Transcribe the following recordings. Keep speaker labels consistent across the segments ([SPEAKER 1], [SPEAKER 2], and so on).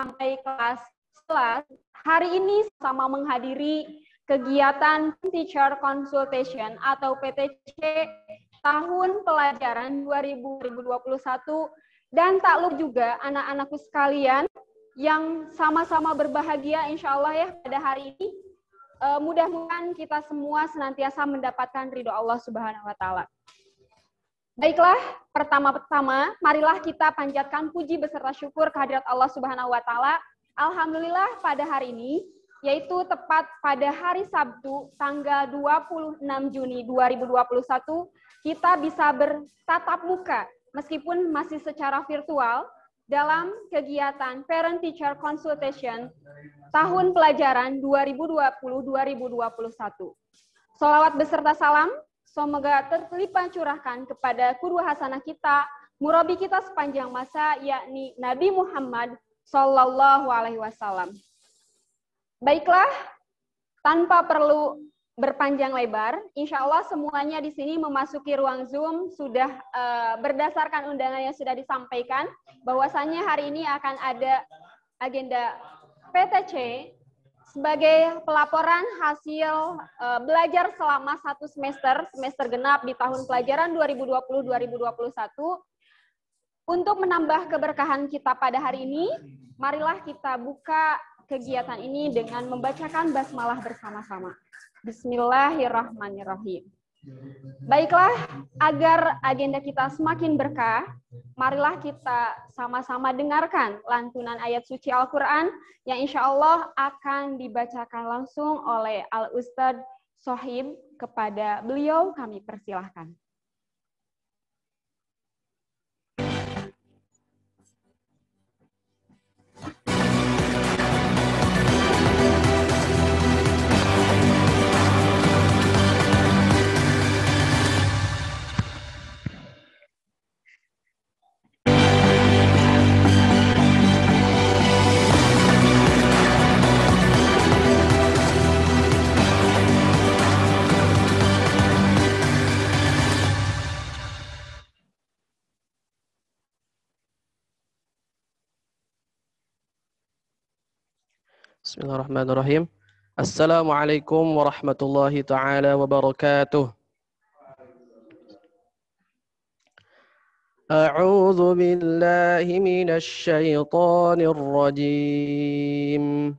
[SPEAKER 1] sampai kelas 11, hari ini sama menghadiri kegiatan Teacher Consultation atau PTC tahun pelajaran 2021, dan tak lupa juga anak-anakku sekalian yang sama-sama berbahagia insya Allah ya pada hari ini. Mudah-mudahan kita semua senantiasa mendapatkan ridho Allah Subhanahu wa Ta'ala. Baiklah, pertama-tama marilah kita panjatkan puji beserta syukur kehadirat Allah Subhanahu wa Ta'ala. Alhamdulillah pada hari ini, yaitu tepat pada hari Sabtu tanggal 26 Juni 2021, kita bisa bertatap muka meskipun masih secara virtual dalam kegiatan Parent Teacher Consultation tahun pelajaran 2020-2021. Sholawat beserta salam semoga terlimpah curahkan kepada qudwah hasanah kita, murabi kita sepanjang masa, yakni Nabi Muhammad Sallallahu Alaihi Wasallam. Baiklah, tanpa perlu berpanjang lebar, insya Allah semuanya di sini memasuki ruang Zoom sudah berdasarkan undangan yang sudah disampaikan, bahwasannya hari ini akan ada agenda PTC sebagai pelaporan hasil belajar selama satu semester genap di tahun pelajaran 2020-2021. Untuk menambah keberkahan kita pada hari ini, marilah kita buka kegiatan ini dengan membacakan basmalah bersama-sama. Bismillahirrahmanirrahim. Baiklah, agar agenda kita semakin berkah, marilah kita sama-sama dengarkan lantunan ayat suci Al-Quran yang insya Allah akan dibacakan langsung oleh Al-Ustadz Sohib. Kepada beliau kami persilahkan.
[SPEAKER 2] Bismillahirrahmanirrahim. Assalamualaikum warahmatullahi ta'ala wabarakatuh. A'udzu billahi minasy syaithanir rajim.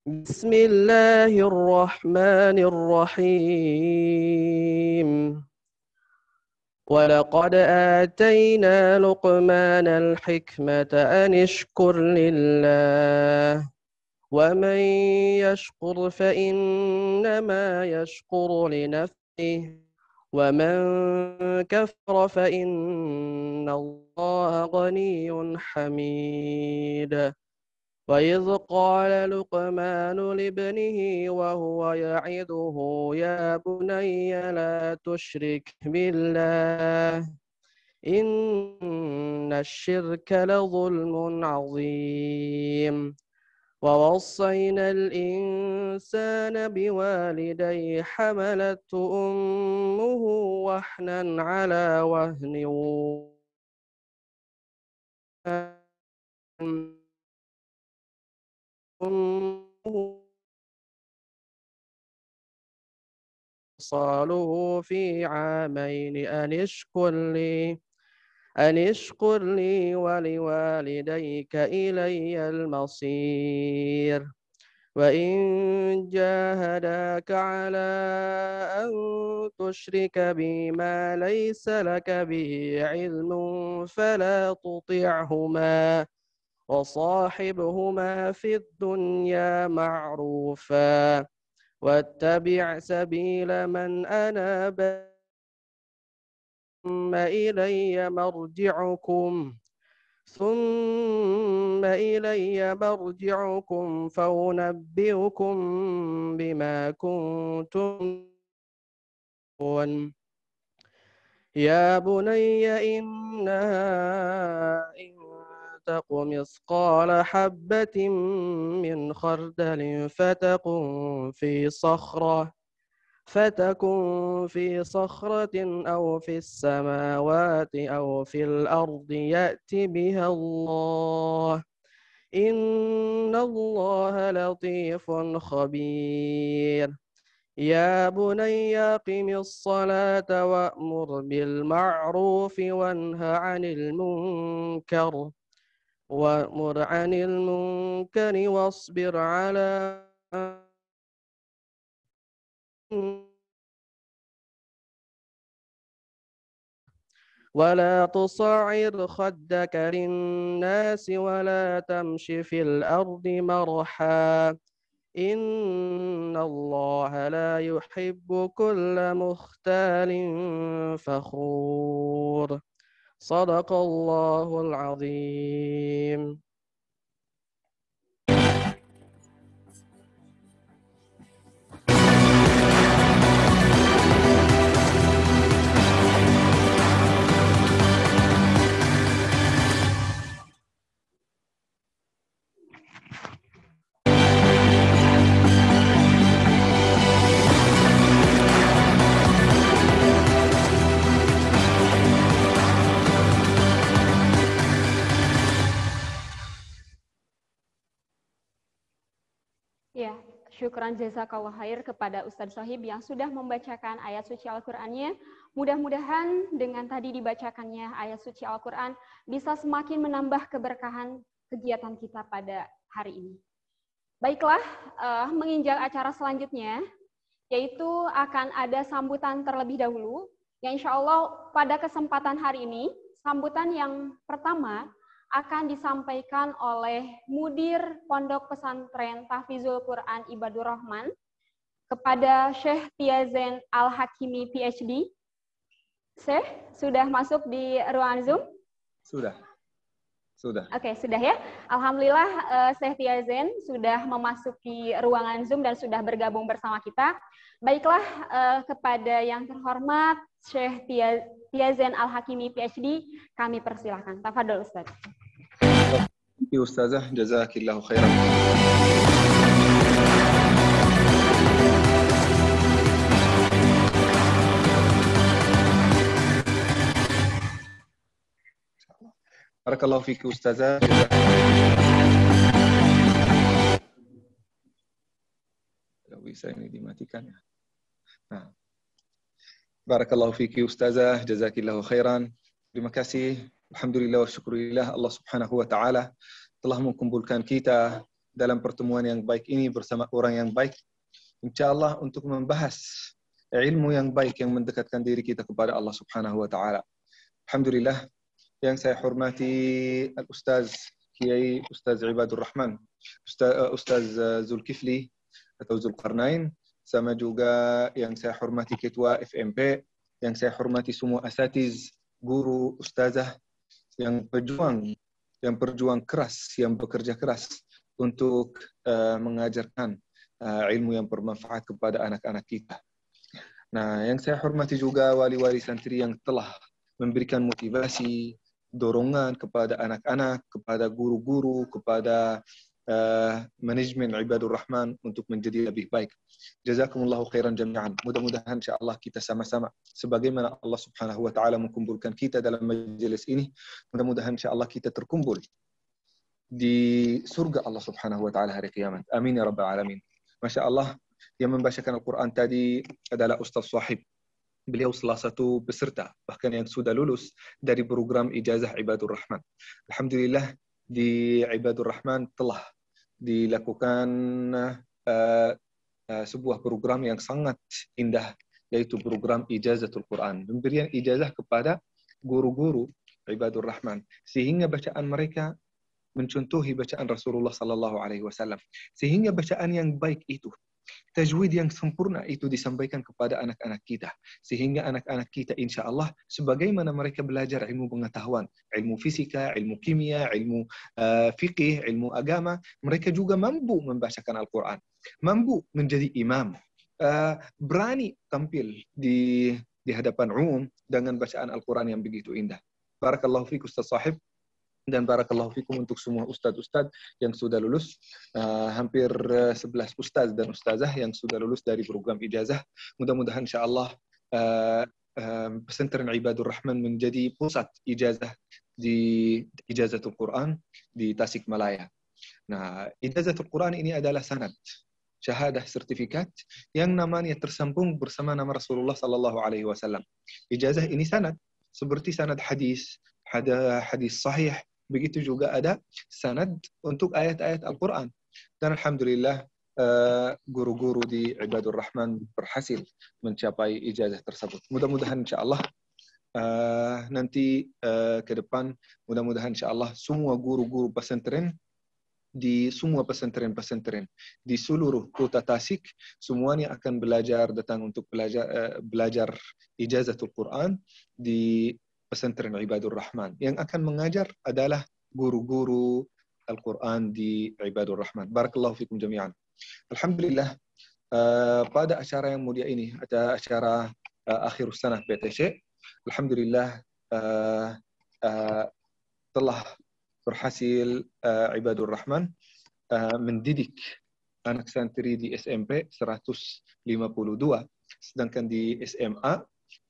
[SPEAKER 2] Bismillahirrahmanirrahim. ولقد آتينا لقمان الحكمة أن اشكر لله ومن يشكر فإنما يشكر لنفسه ومن كفر فإن الله غني حميد وإذ قال لقمان لابنه وهو يعظه يا بني لا تشرك بالله إن الشرك لظلم عظيم ووصينا الإنسان بوالديه حملته أمه وهنا على وهن وصاله في عامين أن اشكر لي ولوالديك إلي المصير وإن جاهداك على أن تشرك بي ما ليس لك به علم فلا تطعهما وصاحبهما في الدنيا معروفا واتبع سبيل من أناب ثم إلي مرجعكم فأنبئكم بما كنتم تعملون يا بني إنها إن تك مثقال حبة من خردل فتكن في صخرة أو في السماوات أو في الأرض يأت بها الله إن الله لطيف خبير يا بني أقم الصلاة وأمر بالمعروف وأمر عن المنكر واصبر على ولا تصعر خدك للناس ولا تمش في الأرض مرحا إن الله لا يحب كل مختال فخور صدق الله العظيم.
[SPEAKER 1] Ya, syukran jazakallah khair kepada Ustadz Sohib yang sudah membacakan ayat suci Al-Qur'annya. Mudah-mudahan dengan tadi dibacakannya ayat suci Al-Qur'an bisa semakin menambah keberkahan kegiatan kita pada hari ini. Baiklah, menginjak acara selanjutnya, yaitu akan ada sambutan terlebih dahulu, yang insya Allah pada kesempatan hari ini, sambutan yang pertama akan disampaikan oleh Mudir Pondok Pesantren Tahfizul Quran Ibadur Rahman kepada Syekh Tiazen Al-Hakimi PhD. Syekh, sudah masuk di ruangan Zoom?
[SPEAKER 3] Sudah.
[SPEAKER 1] Oke, sudah ya. Alhamdulillah Syekh Tiazen sudah memasuki ruangan Zoom dan sudah bergabung bersama kita. Baiklah, kepada yang terhormat Syekh Tiazen Al-Hakimi PhD, kami persilahkan. Tafadhol Ustaz.
[SPEAKER 3] Ustazah, jazakillahu khairan. Barakallahu fiki Ustazah. Tidak bisa ini dimatikan ya. Nah. Barakallahu fiki Ustazah, jazakillahu khairan. Terima kasih. Alhamdulillah wa syukurillah Allah subhanahu wa ta'ala telah mengumpulkan kita dalam pertemuan yang baik ini bersama orang yang baik. InsyaAllah untuk membahas ilmu yang baik yang mendekatkan diri kita kepada Allah subhanahu wa ta'ala. Alhamdulillah, yang saya hormati Al-Ustaz Kiai Ustaz Ibadur Rahman, Ustaz Zulkifli atau Zulkarnain, sama juga yang saya hormati Ketua FMP, yang saya hormati semua asatiz, guru, ustazah, yang berjuang keras, yang bekerja keras untuk mengajarkan ilmu yang bermanfaat kepada anak-anak kita. Nah, yang saya hormati juga wali-wali santri yang telah memberikan motivasi, dorongan kepada anak-anak, kepada guru-guru, kepada manajemen Ibadur Rahman untuk menjadi lebih baik. Jazakumullahu khairan jami'an. Mudah-mudahan insyaAllah kita sama-sama sebagaimana Allah subhanahu wa ta'ala mengumpulkan kita dalam majelis ini, mudah-mudahan insyaAllah kita terkumpul di surga Allah subhanahu wa ta'ala hari kiamat. Amin ya rabbal alamin. Masya Allah, yang membacakan Al-Quran tadi adalah Ustaz Sohib. Beliau salah satu peserta, bahkan yang sudah lulus dari program Ijazah Ibadur Rahman. Alhamdulillah, di Ibadur Rahman telah dilakukan sebuah program yang sangat indah, yaitu program Ijazatul Quran. Pemberian ijazah kepada guru-guru Ibadur Rahman, sehingga bacaan mereka mencontohi bacaan Rasulullah sallallahu alaihi wasallam, sehingga bacaan yang baik itu, tajwid yang sempurna itu disampaikan kepada anak-anak kita, sehingga anak-anak kita insya Allah sebagaimana mereka belajar ilmu pengetahuan, ilmu fisika, ilmu kimia, ilmu fikih, ilmu agama, mereka juga mampu membacakan Al-Quran, mampu menjadi imam, berani tampil di hadapan umum dengan bacaan Al-Quran yang begitu indah. Barakallahu fiik Ustaz Sahib, dan barakallahu fikum untuk semua ustadz-ustadz yang sudah lulus, hampir 11 ustadz dan ustazah yang sudah lulus dari program ijazah. Mudah-mudahan insyaAllah pesantren Ibadur Rahman menjadi pusat ijazah di Ijazatul Quran di Tasikmalaya. Nah, ijazatul Quran ini adalah sanad, syahadah, sertifikat yang namanya tersambung bersama nama Rasulullah sallallahu alaihi wasallam. Ijazah ini sanad seperti sanad hadis, hadis sahih, begitu juga ada sanad untuk ayat-ayat Al-Quran. Dan alhamdulillah guru-guru di Ibadur Rahman berhasil mencapai ijazah tersebut. Mudah-mudahan insyaallah nanti ke depan, mudah-mudahan insyaallah semua guru-guru pesantren di semua pesantren-pesantren di seluruh kota Tasik semuanya akan datang untuk belajar ijazatul Quran di pesantren Ibadur Rahman. Yang akan mengajar adalah guru-guru Al-Quran di Ibadur Rahman. Barakallahu fikum jami'an. Alhamdulillah, pada acara yang mulia ini, ada acara akhir sanah PTC, alhamdulillah telah berhasil Ibadur Rahman mendidik anak santri di SMP 152, sedangkan di SMA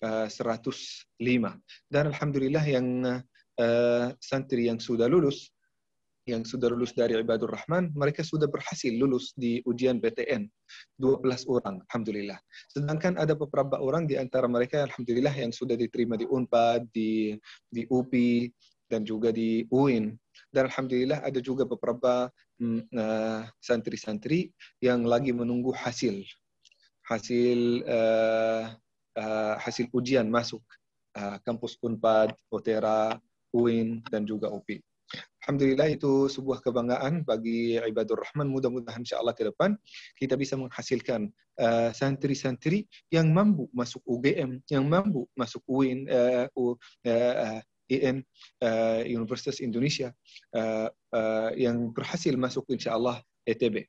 [SPEAKER 3] 105. Dan alhamdulillah yang santri yang sudah lulus dari Ibadur Rahman, mereka sudah berhasil lulus di ujian PTN, 12 orang, alhamdulillah. Sedangkan ada beberapa orang di antara mereka, alhamdulillah, yang sudah diterima di UNPAD, di UPI, dan juga di UIN. Dan alhamdulillah ada juga beberapa santri-santri yang lagi menunggu hasil ujian masuk kampus UNPAD, Otera, UIN, dan juga UPI. Alhamdulillah, itu sebuah kebanggaan bagi Ibadur Rahman. Mudah-mudahan insyaAllah ke depan kita bisa menghasilkan santri-santri yang mampu masuk UGM, yang mampu masuk UIN, IN, Universitas Indonesia, yang berhasil masuk insyaAllah ETB.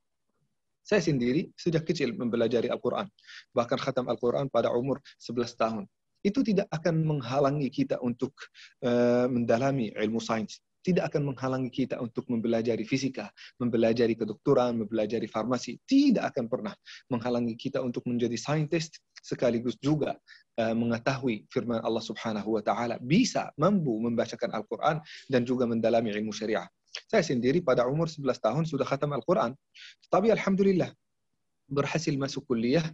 [SPEAKER 3] Saya sendiri sejak kecil mempelajari Al-Quran, bahkan khatam Al-Quran pada umur 11 tahun. Itu tidak akan menghalangi kita untuk mendalami ilmu sains. Tidak akan menghalangi kita untuk mempelajari fisika, mempelajari kedokteran, mempelajari farmasi. Tidak akan pernah menghalangi kita untuk menjadi saintis, sekaligus juga mengetahui firman Allah Subhanahu wa taala, bisa mampu membacakan Al-Quran dan juga mendalami ilmu syariah. Saya sendiri pada umur 11 tahun sudah khatam Al-Quran. Tapi alhamdulillah berhasil masuk kuliah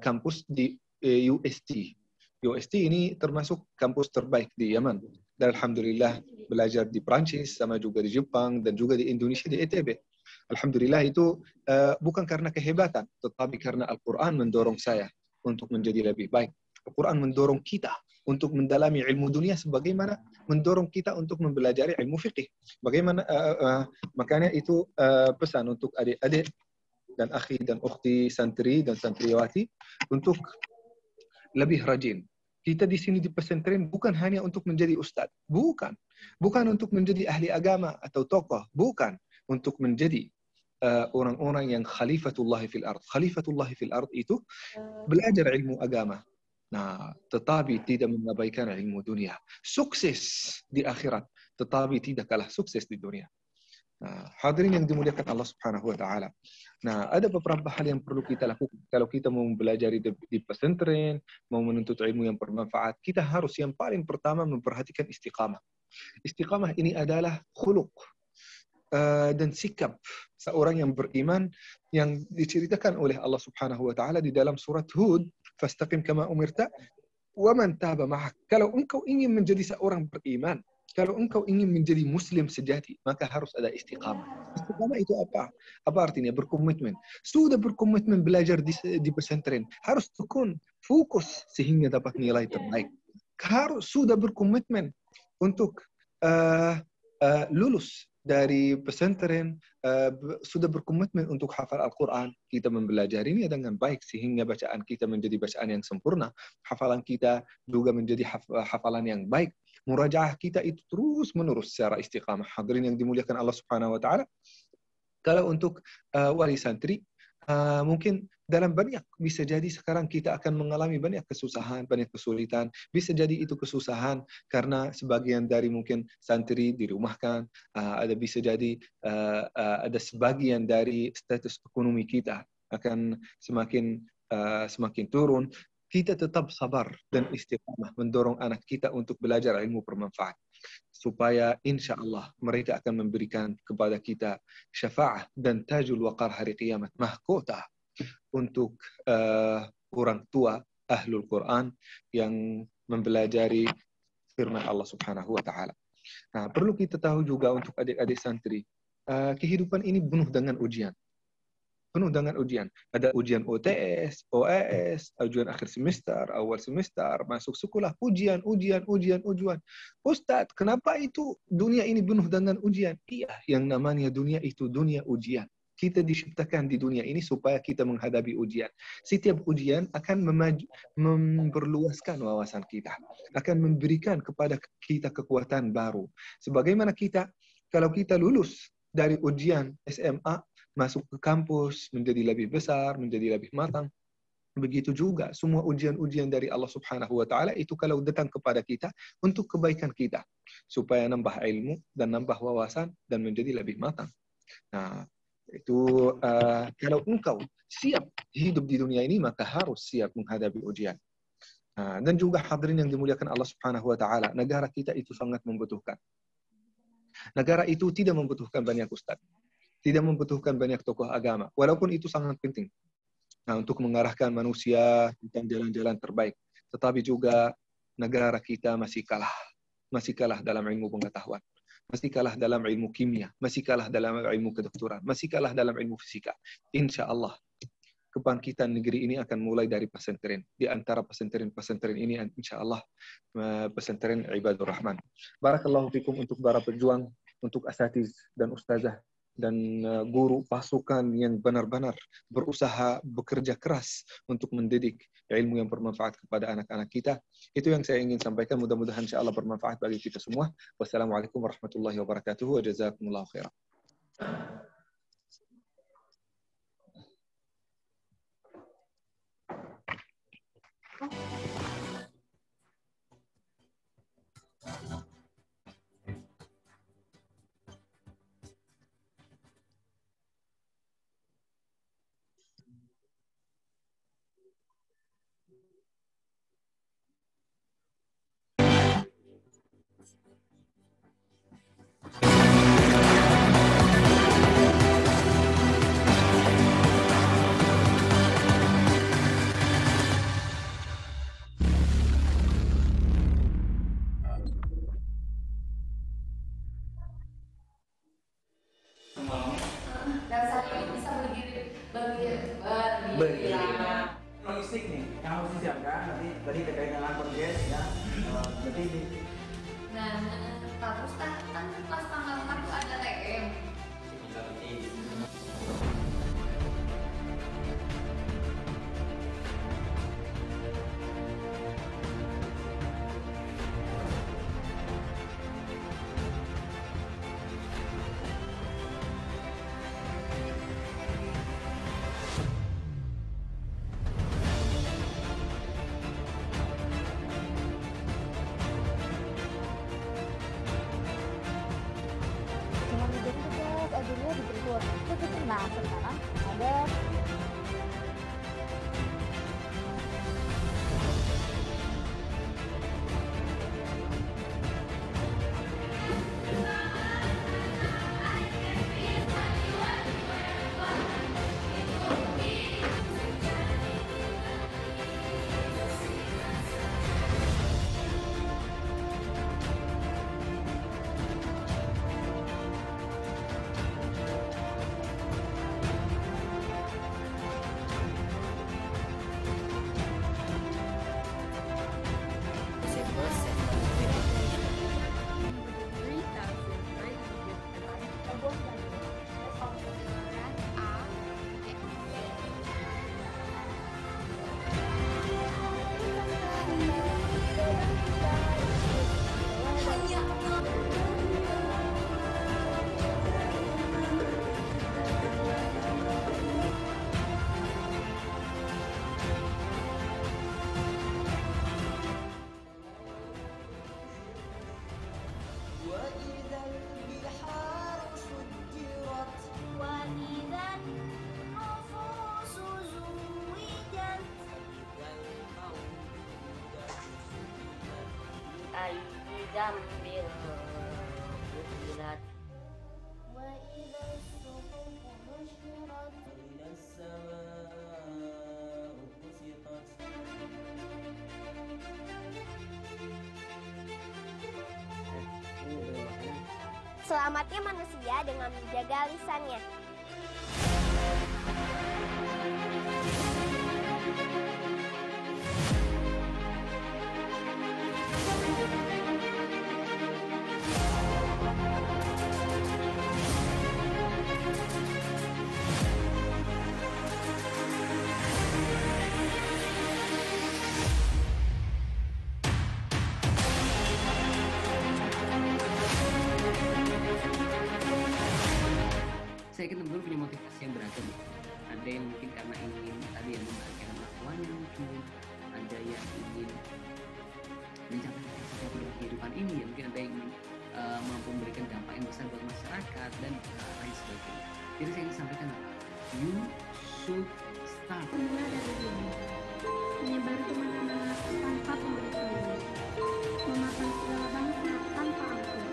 [SPEAKER 3] kampus di UST. UST ini termasuk kampus terbaik di Yaman. Dan alhamdulillah belajar di Prancis, sama juga di Jepang, dan juga di Indonesia di ETB. Alhamdulillah itu bukan karena kehebatan, tetapi karena Al-Quran mendorong saya untuk menjadi lebih baik. Al-Quran mendorong kita untuk mendalami ilmu dunia, sebagaimana mendorong kita untuk mempelajari ilmu fikih. Bagaimana makanya itu pesan untuk adik-adik dan akhi dan ukhti santri dan santriwati untuk lebih rajin. Kita di sini di pesantren bukan hanya untuk menjadi ustadz, bukan untuk menjadi ahli agama atau tokoh, bukan untuk menjadi orang-orang yang khalifatullah fil ard. Khalifatullah fil ard itu belajar ilmu agama, nah, tetapi tidak mengabaikan ilmu dunia. Sukses di akhirat, tetapi tidak kalah sukses di dunia. Nah, hadirin yang dimuliakan Allah Subhanahu wa taala. Nah, ada beberapa hal yang perlu kita lakukan kalau kita mau belajar di pesantren, mau menuntut ilmu yang bermanfaat. Kita harus yang paling pertama memperhatikan istiqamah. Istiqamah ini adalah khuluq dan sikap seorang yang beriman yang diceritakan oleh Allah Subhanahu wa taala di dalam surat Hud, fastaqim kama umirta wa man taba ma'ak. Kalau engkau ingin menjadi seorang beriman, kalau engkau ingin menjadi muslim sejati, maka harus ada istiqamah. Istiqamah itu apa? Apa artinya? Berkomitmen. Sudah berkomitmen belajar di pesantren, harus tekun, fokus sehingga dapat nilai terbaik. Harus sudah berkomitmen untuk lulus dari pesantren, sudah berkomitmen untuk hafal Al-Quran. Kita mempelajarinya dengan baik sehingga bacaan kita menjadi bacaan yang sempurna, hafalan kita juga menjadi hafalan yang baik. Murajaah kita itu terus menerus secara istiqamah. Hadirin yang dimuliakan Allah Subhanahu wa taala. Kalau untuk wali santri, mungkin dalam banyak, bisa jadi sekarang kita akan mengalami banyak kesusahan, banyak kesulitan. Bisa jadi itu kesusahan karena sebagian dari mungkin santri dirumahkan, bisa jadi ada sebagian dari status ekonomi kita akan semakin turun. Kita tetap sabar dan istiqamah mendorong anak kita untuk belajar ilmu bermanfaat. supaya insya Allah mereka akan memberikan kepada kita syafaat dan tajul waqar hari kiamat, mahkota untuk orang tua Ahlul Quran yang mempelajari firman Allah Subhanahu wa taala. Nah, perlu kita tahu juga untuk adik-adik santri, kehidupan ini penuh dengan ujian. Penuh dengan ujian. Ada ujian OTS, OAS, ujian akhir semester, awal semester, masuk sekolah, ujian. Ustadz, kenapa itu dunia ini penuh dengan ujian? Iya, yang namanya dunia itu dunia ujian. Kita diciptakan di dunia ini supaya kita menghadapi ujian. Setiap ujian akan memperluaskan wawasan kita. Akan memberikan kepada kita kekuatan baru. Sebagaimana kita, kalau kita lulus dari ujian SMA, masuk ke kampus, menjadi lebih besar, menjadi lebih matang. Begitu juga semua ujian-ujian dari Allah Subhanahu wa taala itu kalau datang kepada kita untuk kebaikan kita, supaya nambah ilmu dan nambah wawasan dan menjadi lebih matang. Nah, itu kalau engkau siap hidup di dunia ini, maka harus siap menghadapi ujian. Dan juga hadirin yang dimuliakan Allah Subhanahu wa taala, negara kita itu sangat membutuhkan. Negara itu tidak membutuhkan banyak ustaz, tidak membutuhkan banyak tokoh agama, walaupun itu sangat penting untuk mengarahkan manusia tentang jalan-jalan terbaik. Tetapi juga negara kita masih kalah dalam ilmu pengetahuan, masih kalah dalam ilmu kimia, masih kalah dalam ilmu kedokteran, masih kalah dalam ilmu fisika. Insya Allah kebangkitan negeri ini akan mulai dari pesantren. Di antara pesantren ini insya Allah pesantren Ibadur Rahman. Barakallahu fikum untuk para pejuang, untuk asatiz dan ustazah dan guru pasukan yang benar-benar berusaha bekerja keras untuk mendidik ilmu yang bermanfaat kepada anak-anak kita. Itu yang saya ingin sampaikan. Mudah-mudahan insya Allah bermanfaat bagi kita semua. Wassalamualaikum warahmatullahi wabarakatuh. Wa jazakumullahu khairan.
[SPEAKER 4] Logistik nih yang harus disiapkan nanti tadi terkait dengan progres ya. Berarti ini.
[SPEAKER 5] Nah, terus kan pas tanggal 4 tuh ada TM. Nah, sekarang ada
[SPEAKER 6] dzambil buhilat.
[SPEAKER 7] Wa idza as-suhufu nushirat
[SPEAKER 4] وإذا السماء كسطت.
[SPEAKER 7] Selamatnya manusia dengan menjaga lisannya.
[SPEAKER 8] Saya kira teman-teman punya motivasi yang beragam. Ada yang mungkin karena ingin tadi yang membahagiakan orang tuanya, mungkin ada yang ingin mencapai cita-cita dalam kehidupan ini, ya mungkin ada yang ingin mampu memberikan dampak yang besar buat masyarakat dan lain sebagainya. Jadi saya ingin sampaikan apa? You should start.
[SPEAKER 9] Semula dari diri, menyebar kemana-mana tanpa pemberitahuan, memakan segala bangsa tanpa ampun.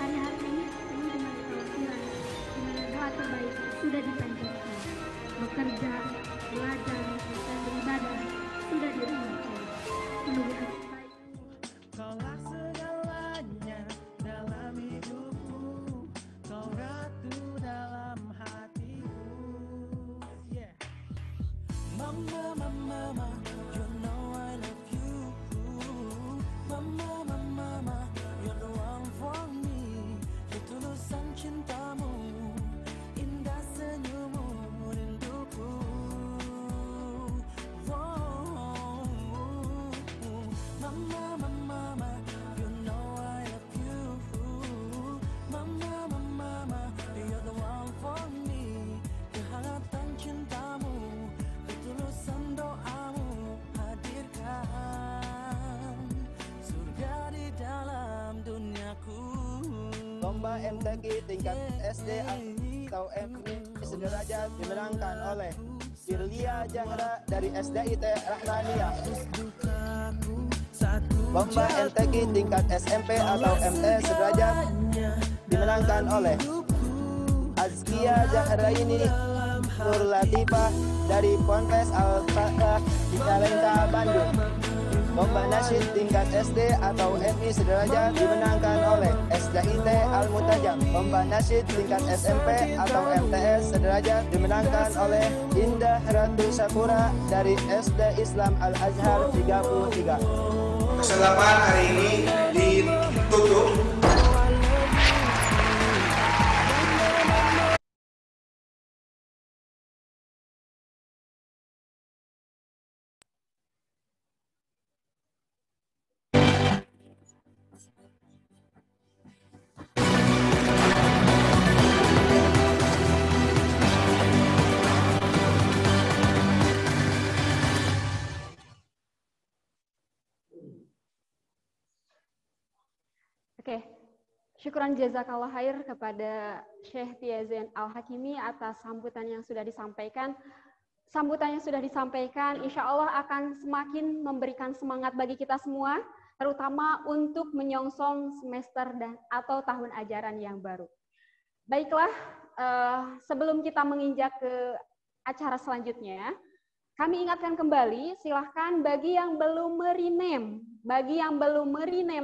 [SPEAKER 9] Hari-hari ini penuh dengan kekhawatiran, di mana doa terbaik sudah dipanjatkan. Bekerja, belajar, dan beribadah sudah dirumahkan. Menunggu hari baik.
[SPEAKER 10] Kaulah segalanya dalam hidupku, kau ratu dalam hatiku. Yeah. Mama, mama, mama, you know I love you. Mama, mama, mama, you're the one for me. Ketulusan cintamu, indah senyummu, rinduku. Oh, mama, mama, mama, you know I love you. Mama, mama, mama, you're the one for me. Kehangatan cintamu, ketulusan doamu, hadirkan surga di dalam duniaku.
[SPEAKER 11] Lomba MTQ tingkat SD atau MI sederajat dimenangkan oleh Firlia Jahra dari SDIT Rahmaniyah. Lomba MTQ tingkat SMP atau MT sederajat dimenangkan oleh Azkia Zahraini Nur Latifah dari Ponpes Al-Fatah di Cicalengka, Bandung. Lomba nasyid tingkat SD atau MI sederajat dimenangkan oleh SDIT Al-Mutajam. Lomba nasyid tingkat SMP atau MTS sederajat dimenangkan oleh Indah Ratu Sakura dari SD Islam Al-Azhar 33.
[SPEAKER 12] Kesempatan hari ini ditutup.
[SPEAKER 1] Oke, syukuran jazakallah khair kepada Syekh Tiazen Al-Hakimi atas sambutan yang sudah disampaikan. Sambutan yang sudah disampaikan insya Allah akan semakin memberikan semangat bagi kita semua, terutama untuk menyongsong semester dan atau tahun ajaran yang baru. Baiklah, sebelum kita menginjak ke acara selanjutnya, kami ingatkan kembali, silahkan bagi yang belum merename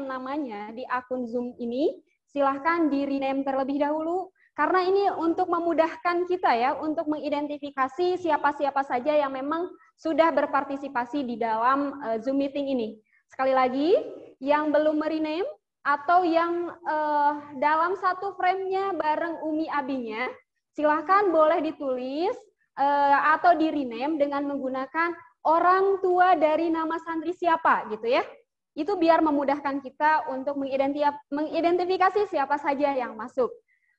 [SPEAKER 1] namanya di akun Zoom ini, silahkan di-rename terlebih dahulu, karena ini untuk memudahkan kita ya, untuk mengidentifikasi siapa-siapa saja yang memang sudah berpartisipasi di dalam Zoom meeting ini. Sekali lagi, yang belum merename atau yang dalam satu frame-nya bareng Umi Abinya, silahkan boleh ditulis atau di-rename dengan menggunakan orang tua dari nama santri siapa gitu ya. Itu biar memudahkan kita untuk mengidentifikasi siapa saja yang masuk.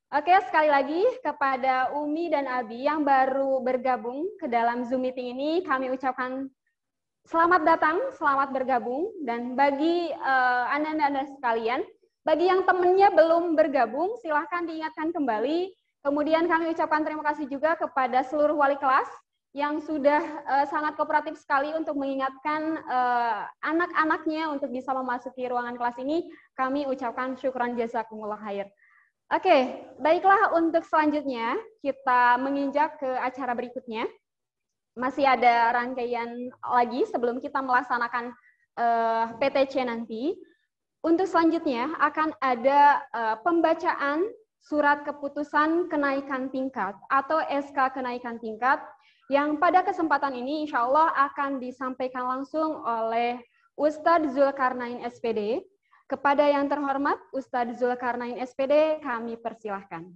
[SPEAKER 1] Oke, sekali lagi kepada Umi dan Abi yang baru bergabung ke dalam Zoom meeting ini, kami ucapkan selamat datang, selamat bergabung. Dan bagi Anda sekalian, bagi yang temannya belum bergabung, silahkan diingatkan kembali. Kemudian kami ucapkan terima kasih juga kepada seluruh wali kelas yang sudah sangat kooperatif sekali untuk mengingatkan anak-anaknya untuk bisa memasuki ruangan kelas ini. Kami ucapkan syukran jazakumullah khair. Oke, baiklah, untuk selanjutnya kita menginjak ke acara berikutnya. Masih ada rangkaian lagi sebelum kita melaksanakan PTC nanti. Untuk selanjutnya akan ada pembacaan surat keputusan kenaikan tingkat atau SK kenaikan tingkat yang pada kesempatan ini insya Allah akan disampaikan langsung oleh Ustadz Zulkarnain SPD. Kepada yang terhormat Ustadz Zulkarnain SPD, kami persilahkan.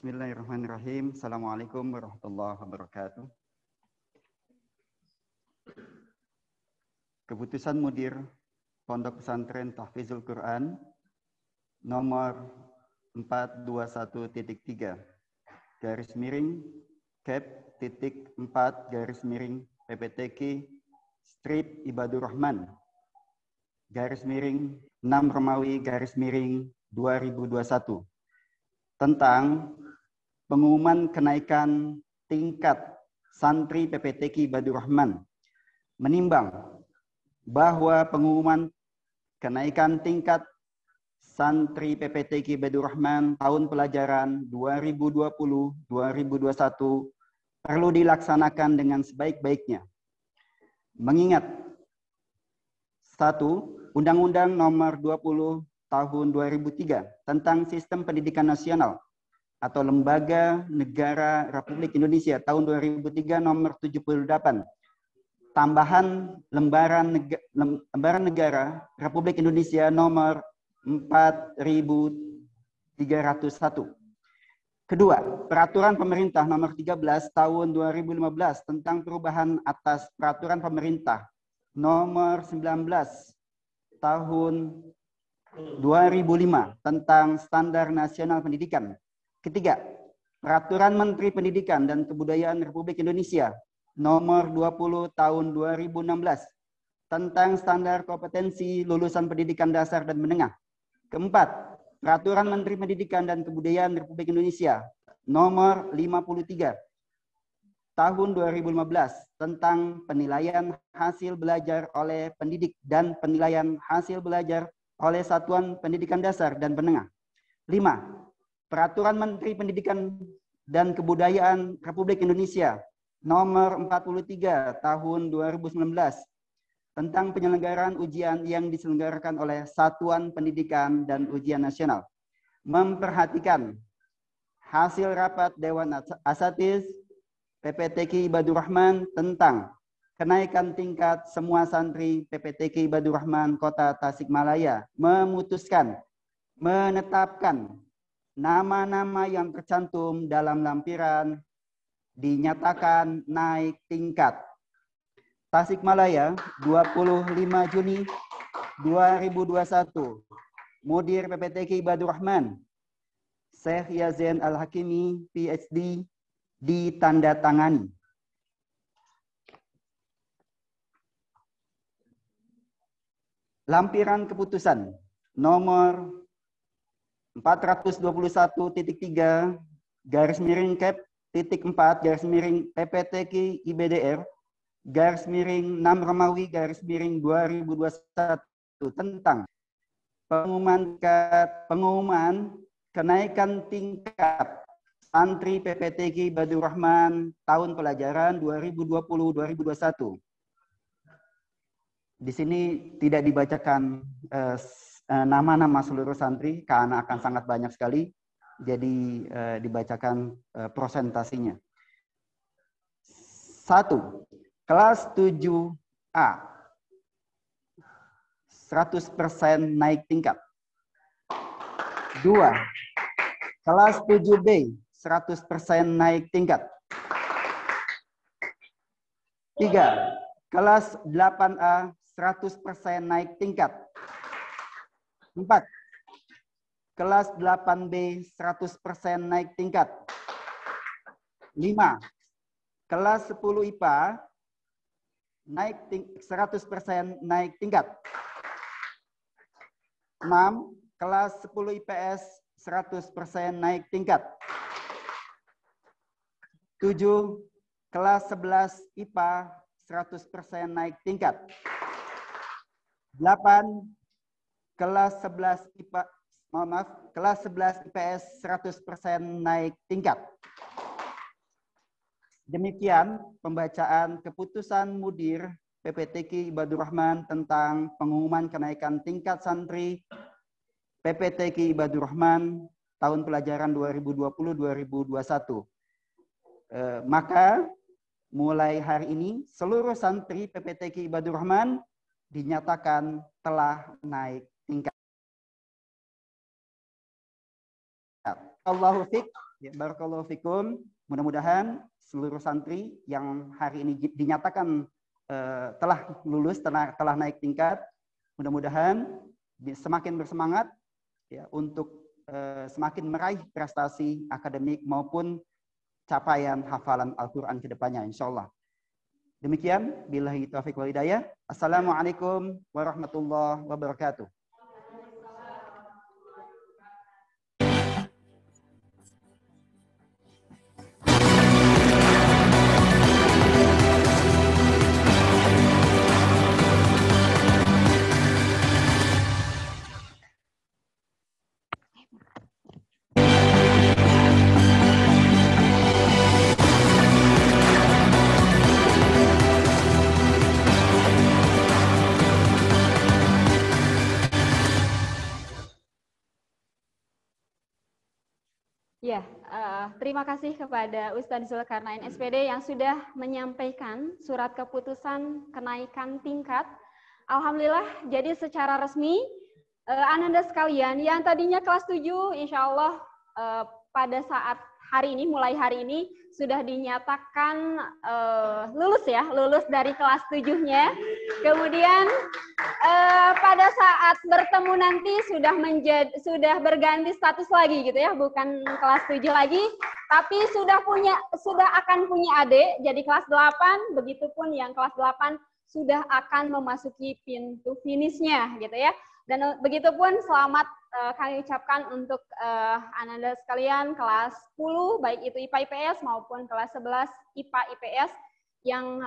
[SPEAKER 13] Bismillahirrahmanirrahim. Assalamualaikum warahmatullahi wabarakatuh. Keputusan Mudir Pondok Pesantren Tahfizul Quran nomor 421.3 garis miring cap.4 garis miring PPTQ strip Ibadur Rahman garis miring 6 Romawi garis miring 2021 tentang pengumuman kenaikan tingkat santri PPTQ Ibadur Rahman, menimbang bahwa pengumuman kenaikan tingkat santri PPTQ Ibadur Rahman tahun pelajaran 2020-2021 perlu dilaksanakan dengan sebaik-baiknya. Mengingat 1. Undang-Undang Nomor 20 Tahun 2003 tentang Sistem Pendidikan Nasional atau Lembaga Negara Republik Indonesia tahun 2003 nomor 78. Tambahan Lembaran Negara Republik Indonesia nomor 4301. Kedua, Peraturan Pemerintah nomor 13 tahun 2015 tentang perubahan atas Peraturan Pemerintah nomor 19 tahun 2005 tentang Standar Nasional Pendidikan. Ketiga, Peraturan Menteri Pendidikan dan Kebudayaan Republik Indonesia nomor 20 tahun 2016 tentang standar kompetensi lulusan pendidikan dasar dan menengah. Keempat, Peraturan Menteri Pendidikan dan Kebudayaan Republik Indonesia nomor 53 tahun 2015 tentang penilaian hasil belajar oleh pendidik dan penilaian hasil belajar oleh satuan pendidikan dasar dan menengah. 5. Peraturan Menteri Pendidikan dan Kebudayaan Republik Indonesia nomor 43 tahun 2019 tentang penyelenggaraan ujian yang diselenggarakan oleh Satuan Pendidikan dan Ujian Nasional. Memperhatikan hasil rapat Dewan Asatiz PPTQ Ibadur Rahman tentang kenaikan tingkat semua santri PPTQ Ibadur Rahman Kota Tasikmalaya memutuskan menetapkan nama-nama yang tercantum dalam lampiran dinyatakan naik tingkat. Tasikmalaya, 25 Juni 2021. Mudir PPTQ Ibadur Rahman, Syekh Yazen Al-Hakimi, PhD, ditandatangani. Lampiran keputusan nomor 421.3 garis miring cap titik 4 garis miring PPTQ IBDR garis miring 6 Romawi garis miring 2021 tentang pengumuman kenaikan tingkat santri PPTQ Ibadur Rahman tahun pelajaran 2020-2021. Di sini tidak dibacakan nama-nama seluruh santri karena akan sangat banyak sekali, jadi dibacakan prosentasinya. 1. Kelas 7A 100% naik tingkat. 2. Kelas 7B 100% naik tingkat. 3. Kelas 8A 100% naik tingkat. 4. Kelas 8B 100% naik tingkat. 5. Kelas 10 IPA 100% naik tingkat. 6. Kelas 10 IPS 100% naik tingkat. 7. Kelas 11 IPA 100% naik tingkat. 8. Kelas 11 IPA, kelas 11 IPS 100% naik tingkat. Demikian pembacaan keputusan Mudir PPTQ Ibadur Rahman tentang pengumuman kenaikan tingkat santri PPTQ Ibadur Rahman tahun pelajaran 2020-2021. Maka mulai hari ini seluruh santri PPTQ Ibadur Rahman dinyatakan telah naik tingkat. Allahu fiq, ya, barakallahu fikum. Mudah-mudahan seluruh santri yang hari ini dinyatakan telah lulus, telah naik tingkat, mudah-mudahan semakin bersemangat ya untuk semakin meraih prestasi akademik maupun capaian hafalan Al-Quran ke depannya, insyaallah. Demikian, billahi taufiq wal hidayah. Assalamualaikum warahmatullahi wabarakatuh.
[SPEAKER 1] Ya, terima kasih kepada Ustadz Zulkarnain SPD yang sudah menyampaikan surat keputusan kenaikan tingkat. Alhamdulillah, jadi secara resmi, Ananda sekalian yang tadinya kelas 7, insya Allah pada saat hari ini, mulai hari ini, sudah dinyatakan lulus ya, lulus dari kelas 7-nya. Kemudian pada saat bertemu nanti sudah berganti status lagi gitu ya, bukan kelas 7 lagi, tapi sudah akan punya adik jadi kelas 8, begitupun yang kelas 8 sudah akan memasuki pintu finishnya gitu ya. Dan begitupun selamat kami ucapkan untuk Ananda sekalian kelas 10, baik itu IPA IPS maupun kelas 11 IPA IPS yang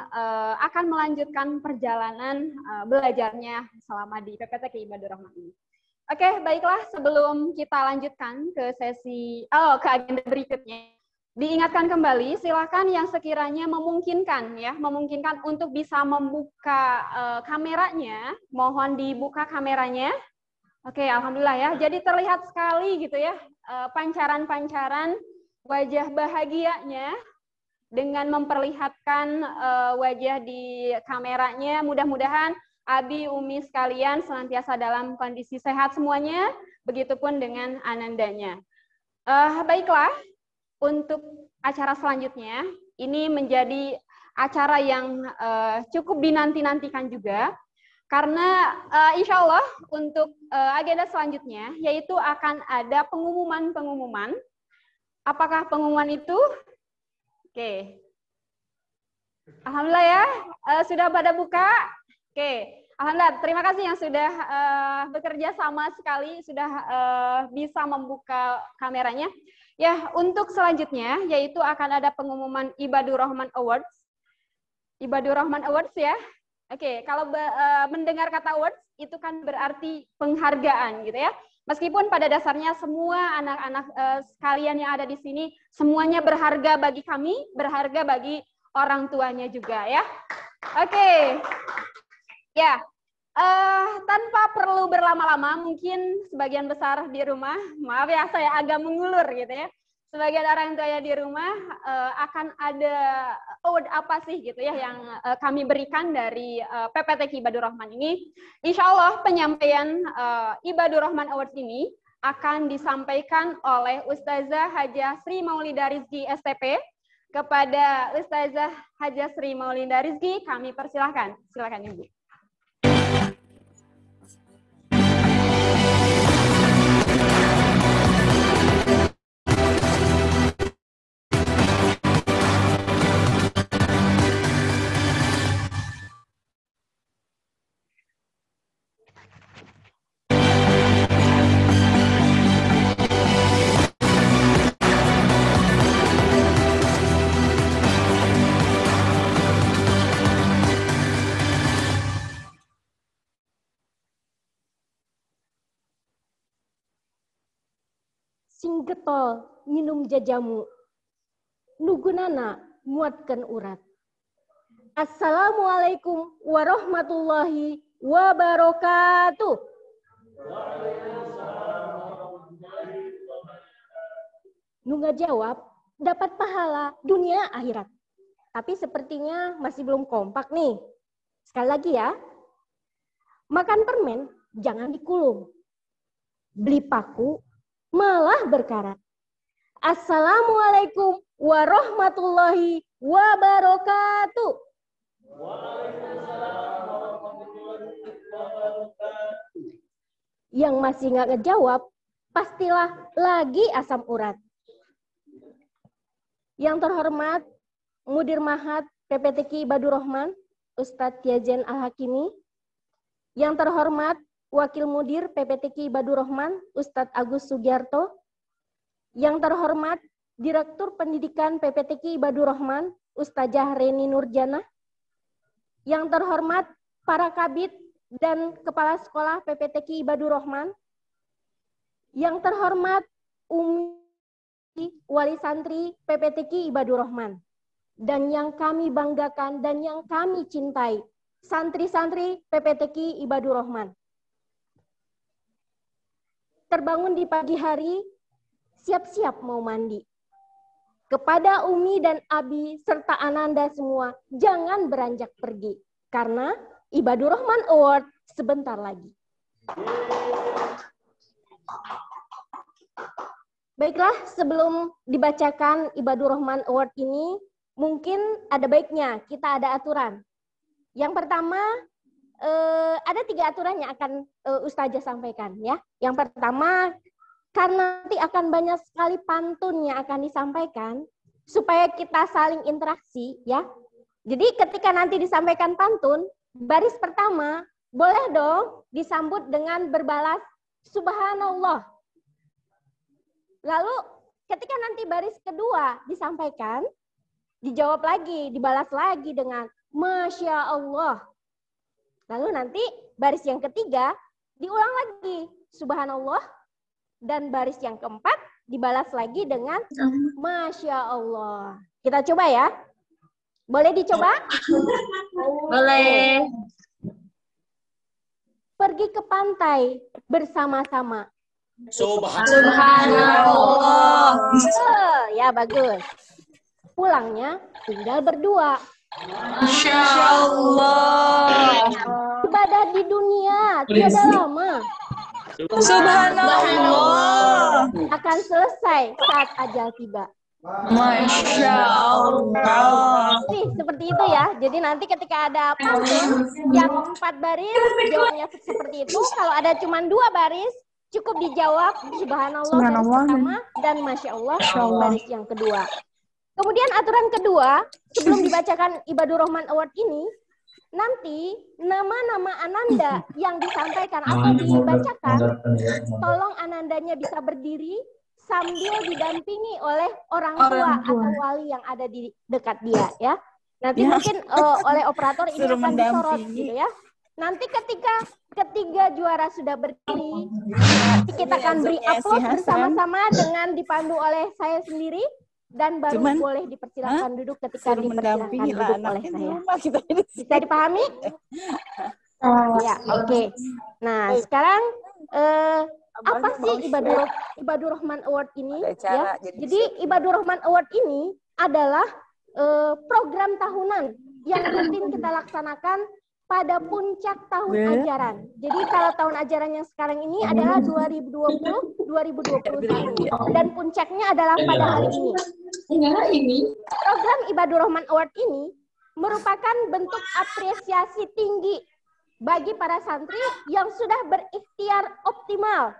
[SPEAKER 1] akan melanjutkan perjalanan belajarnya selama di PPTQ Ibadur Rahman ini. Oke, baiklah, sebelum kita lanjutkan ke ke agenda berikutnya, diingatkan kembali, silakan yang sekiranya memungkinkan untuk bisa membuka kameranya, mohon dibuka kameranya. Oke, alhamdulillah ya. Jadi terlihat sekali gitu ya pancaran-pancaran wajah bahagianya dengan memperlihatkan wajah di kameranya. Mudah-mudahan Abi, Umi sekalian senantiasa dalam kondisi sehat semuanya, begitupun dengan Anandanya. Baiklah, untuk acara selanjutnya, ini menjadi acara yang cukup dinanti-nantikan juga, karena insya Allah untuk agenda selanjutnya, yaitu akan ada pengumuman-pengumuman. Apakah pengumuman itu? Oke. Alhamdulillah ya, sudah pada buka. Oke, alhamdulillah. Terima kasih yang sudah bekerja sama sekali, sudah bisa membuka kameranya. Ya, untuk selanjutnya, yaitu akan ada pengumuman Ibadur Rahman Awards. Ibadur Rahman Awards ya. Oke, kalau mendengar kata awards, itu kan berarti penghargaan gitu ya. Meskipun pada dasarnya semua anak-anak sekalian yang ada di sini, semuanya berharga bagi kami, berharga bagi orang tuanya juga ya. Oke, ya, tanpa perlu berlama-lama, mungkin sebagian besar di rumah, maaf ya saya agak mengulur gitu ya. sebagian orang tua di rumah akan ada award apa sih gitu ya yang kami berikan dari PPTK Ibadur Rahman ini. Insya Allah penyampaian Ibadur Rahman Awards ini akan disampaikan oleh Ustazah Hajah Sri Maulida Rizki STP. Kepada Ustazah Hajah Sri Maulida Rizki, kami persilahkan. Silakan Ibu.
[SPEAKER 14] Sing getol minum jajamu, nugunana muatkan urat. Assalamualaikum warahmatullahi wabarakatuh. Nungga jawab dapat pahala dunia akhirat. Tapi sepertinya masih belum kompak nih. Sekali lagi ya. Makan permen jangan dikulum. Beli paku malah berkarat. Assalamualaikum warahmatullahi wabarakatuh. Yang masih nggak ngejawab, pastilah lagi asam urat. Yang terhormat Mudir Mahat PPTK Ibadur Rahman, Ustadz Yajen Al-Hakimi. Yang terhormat Wakil Mudir PPTK Ibadur Rahman, Ustadz Agus Sugiarto. Yang terhormat Direktur Pendidikan PPTK Ibadur Rahman, Ustazah Reni Nurjana. Yang terhormat para kabid dan Kepala Sekolah PPTK Ibadur Rahman. Yang terhormat Umi Wali Santri PPTK Ibadur Rahman. Dan yang kami banggakan dan yang kami cintai, santri-santri PPTK Ibadur Rahman. Terbangun di pagi hari, siap-siap mau mandi. Kepada Umi dan Abi serta Ananda semua, jangan beranjak pergi. Karena Ibadur Rahman Award sebentar lagi. Baiklah, sebelum dibacakan Ibadur Rahman Award ini, mungkin ada baiknya kita ada aturan. Yang pertama, ada 3 aturan yang akan Ustazah sampaikan ya. Yang pertama, karena nanti akan banyak sekali pantun yang akan disampaikan, supaya kita saling interaksi ya. Jadi ketika nanti disampaikan pantun, baris pertama boleh dong disambut dengan berbalas Subhanallah. Lalu ketika nanti baris kedua disampaikan, dijawab lagi, dibalas lagi dengan Masya Allah. Lalu nanti baris yang ketiga diulang lagi Subhanallah, dan baris yang keempat dibalas lagi dengan Masya Allah. Kita coba ya. Boleh dicoba?
[SPEAKER 15] Boleh.
[SPEAKER 14] Pergi ke pantai bersama-sama.
[SPEAKER 15] Subhanallah.
[SPEAKER 14] Ya bagus. Pulangnya tinggal berdua.
[SPEAKER 15] Masya Allah.
[SPEAKER 14] Ibadah di dunia tiada lama.
[SPEAKER 15] Subhanallah.
[SPEAKER 14] Akan selesai saat ajal tiba.
[SPEAKER 15] Masya Allah.
[SPEAKER 14] Nih, seperti itu ya. Jadi nanti ketika ada pantun yang 4 baris, jawabnya seperti itu. Kalau ada cuma 2 baris, cukup dijawab Subhanallah baris pertama dan Masya Allah baris yang kedua. Kemudian aturan kedua, sebelum dibacakan Ibadur Rahman Award ini, nanti nama-nama Ananda yang disampaikan atau dibacakan, tolong Anandanya bisa berdiri sambil didampingi oleh orang tua atau wali yang ada di dekat dia ya. Nanti mungkin oleh operator ini akan disorot gitu ya. Nanti ketika ketiga juara sudah berdiri, kita akan beri upload bersama-sama dengan dipandu oleh saya sendiri. Dan baru boleh dipersilakan duduk ketika dipersilakan duduk oleh saya. Bisa dipahami? Ya, oke. Nah, sekarang Apa sih Ibadur Rahman Award ini? Ya. Jadi Ibadur Rahman Award ini adalah program tahunan yang rutin kita laksanakan pada puncak tahun ajaran. Jadi kalau tahun ajaran yang sekarang ini adalah 2020-2021 dan puncaknya adalah pada hari ini. Program Ibadur Rahman Award ini merupakan bentuk apresiasi tinggi bagi para santri yang sudah berikhtiar optimal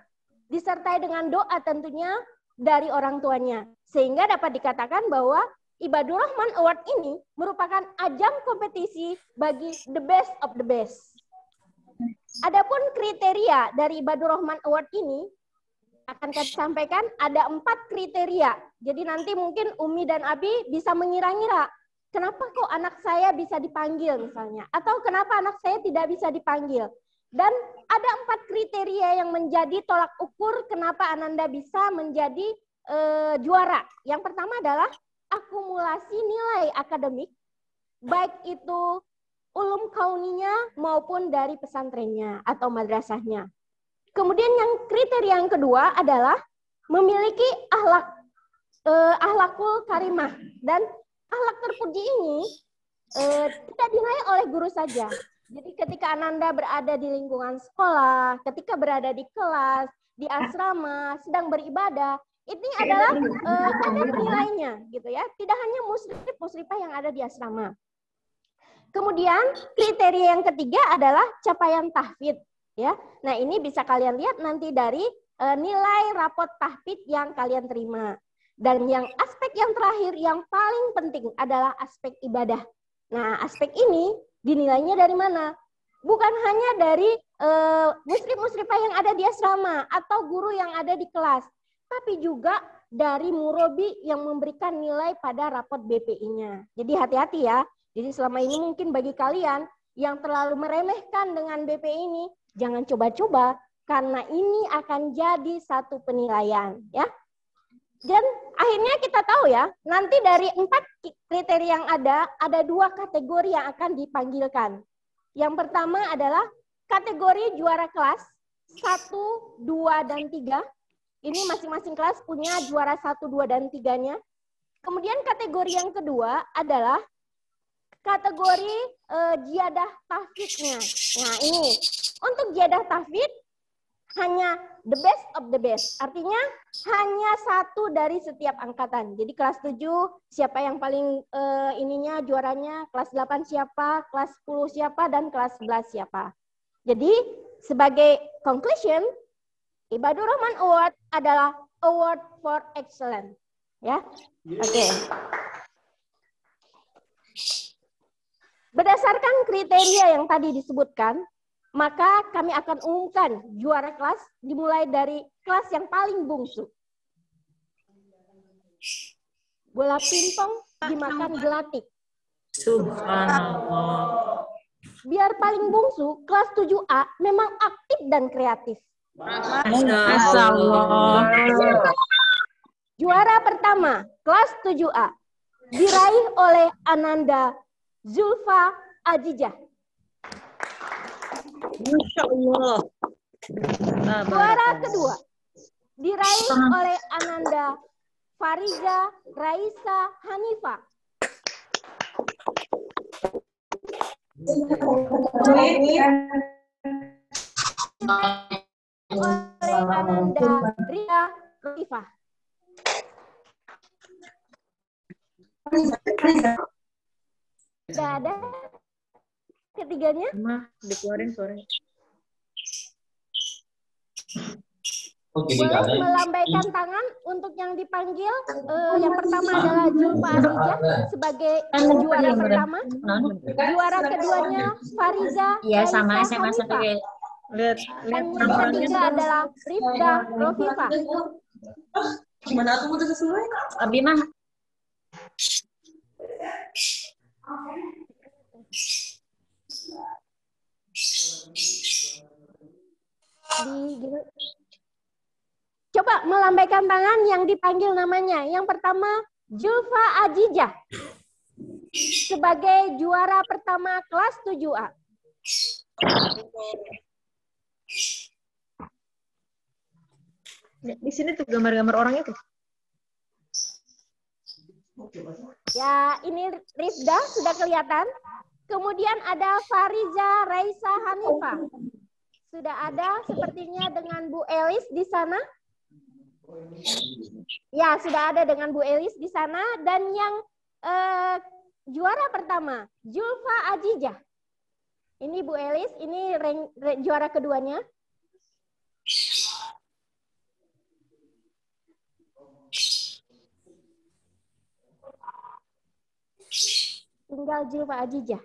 [SPEAKER 14] disertai dengan doa tentunya dari orang tuanya. Sehingga dapat dikatakan bahwa Ibadur Rahman Award ini merupakan ajang kompetisi bagi the best of the best. Adapun kriteria dari Ibadur Rahman Award ini akan kami sampaikan ada 4 kriteria. Jadi nanti mungkin Umi dan Abi bisa mengira-ngira, kenapa kok anak saya bisa dipanggil misalnya, atau kenapa anak saya tidak bisa dipanggil. Dan ada 4 kriteria yang menjadi tolak ukur kenapa Ananda bisa menjadi juara. Yang pertama adalah akumulasi nilai akademik, baik itu ulum kauninya maupun dari pesantrennya atau madrasahnya. Kemudian yang kriteria yang kedua adalah memiliki akhlakul karimah, dan akhlak terpuji ini tidak dinilai oleh guru saja. Jadi ketika Ananda berada di lingkungan sekolah, ketika berada di kelas, di asrama, sedang beribadah, ini adalah ada nilainya, gitu ya. Tidak hanya muslim-muslimah yang ada di asrama. Kemudian kriteria yang ketiga adalah capaian tahfidz, ya. Nah ini bisa kalian lihat nanti dari nilai rapot tahfidz yang kalian terima. Dan yang aspek yang terakhir yang paling penting adalah aspek ibadah. Nah aspek ini dinilainya dari mana? Bukan hanya dari muslim-muslimah yang ada di asrama atau guru yang ada di kelas, tapi juga dari murabi yang memberikan nilai pada rapot BPI-nya. Jadi hati-hati ya. Jadi selama ini mungkin bagi kalian yang terlalu meremehkan dengan BPI ini, jangan coba-coba karena ini akan jadi satu penilaian, ya. Dan akhirnya kita tahu ya, nanti dari 4 kriteria yang ada 2 kategori yang akan dipanggilkan. Yang pertama adalah kategori juara kelas 1, 2, dan 3. Ini masing-masing kelas punya juara 1, 2, dan 3-nya. Kemudian kategori yang kedua adalah kategori jiadah tahfidz-nya. Nah ini, untuk jiadah tahfidz hanya the best of the best. Artinya hanya 1 dari setiap angkatan. Jadi kelas 7 siapa yang paling ininya juaranya, kelas 8 siapa, kelas 10 siapa, dan kelas 11 siapa. Jadi sebagai conclusion, Ibadur Rahman Award adalah award for excellence. Ya. Oke. Berdasarkan kriteria yang tadi disebutkan, maka kami akan umumkan juara kelas dimulai dari kelas yang paling bungsu. Bola pingpong dimakan gelatik.
[SPEAKER 15] Subhanallah.
[SPEAKER 14] Biar paling bungsu, kelas 7A memang aktif dan kreatif.
[SPEAKER 15] Masya Allah.
[SPEAKER 14] Juara pertama, kelas 7A, diraih oleh Ananda Zulfa Ajijah.
[SPEAKER 15] Masya Allah.
[SPEAKER 14] Juara kedua, diraih oleh Ananda Fariza Raisa Hanifa. Oleh Ananda Ria Rifah. Tidak ada ketiganya?
[SPEAKER 15] Dikeluarin suaranya.
[SPEAKER 14] Boleh melambaikan tangan untuk yang dipanggil. Yang pertama adalah Zulfa Azijah sebagai juara pertama. Juara keduanya Fariza.
[SPEAKER 15] Iya sama
[SPEAKER 14] Raisa
[SPEAKER 15] SMA
[SPEAKER 14] Hanifa.
[SPEAKER 15] kayak lihat
[SPEAKER 14] Dan yang ketiga adalah Rifda Rofifa.
[SPEAKER 15] Gimana aku udah sesuai? Abi mah.
[SPEAKER 14] Coba melambaikan tangan yang dipanggil namanya. Yang pertama, Zulfa Ajijah sebagai juara pertama kelas 7A.
[SPEAKER 15] Di sini tuh gambar-gambar orang itu.
[SPEAKER 14] Ya, ini Rifda sudah kelihatan. Kemudian ada Fariza Raisa Hanifah. Sudah ada sepertinya dengan Bu Elis di sana. Ya, sudah ada dengan Bu Elis di sana. Dan yang juara pertama, Julfa Ajijah. Ini Bu Elis, ini juara keduanya. Tinggal Julfa Ajijah.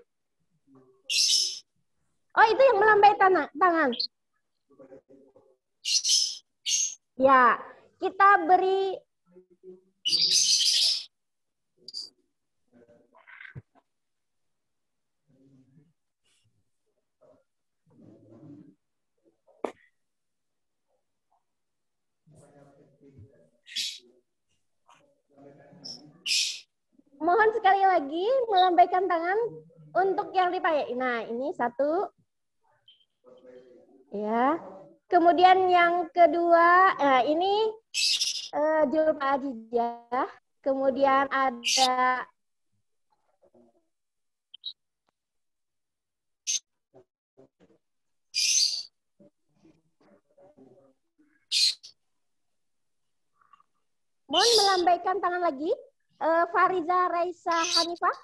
[SPEAKER 14] Oh, itu yang melambaikan tangan. Ya, kita beri mohon sekali lagi melambaikan tangan untuk yang dipakai. Nah, ini satu. Ya. Kemudian yang kedua, ini Julfa Ajijah. Kemudian ada mohon melambaikan tangan lagi. Fariza Raisa Hanifah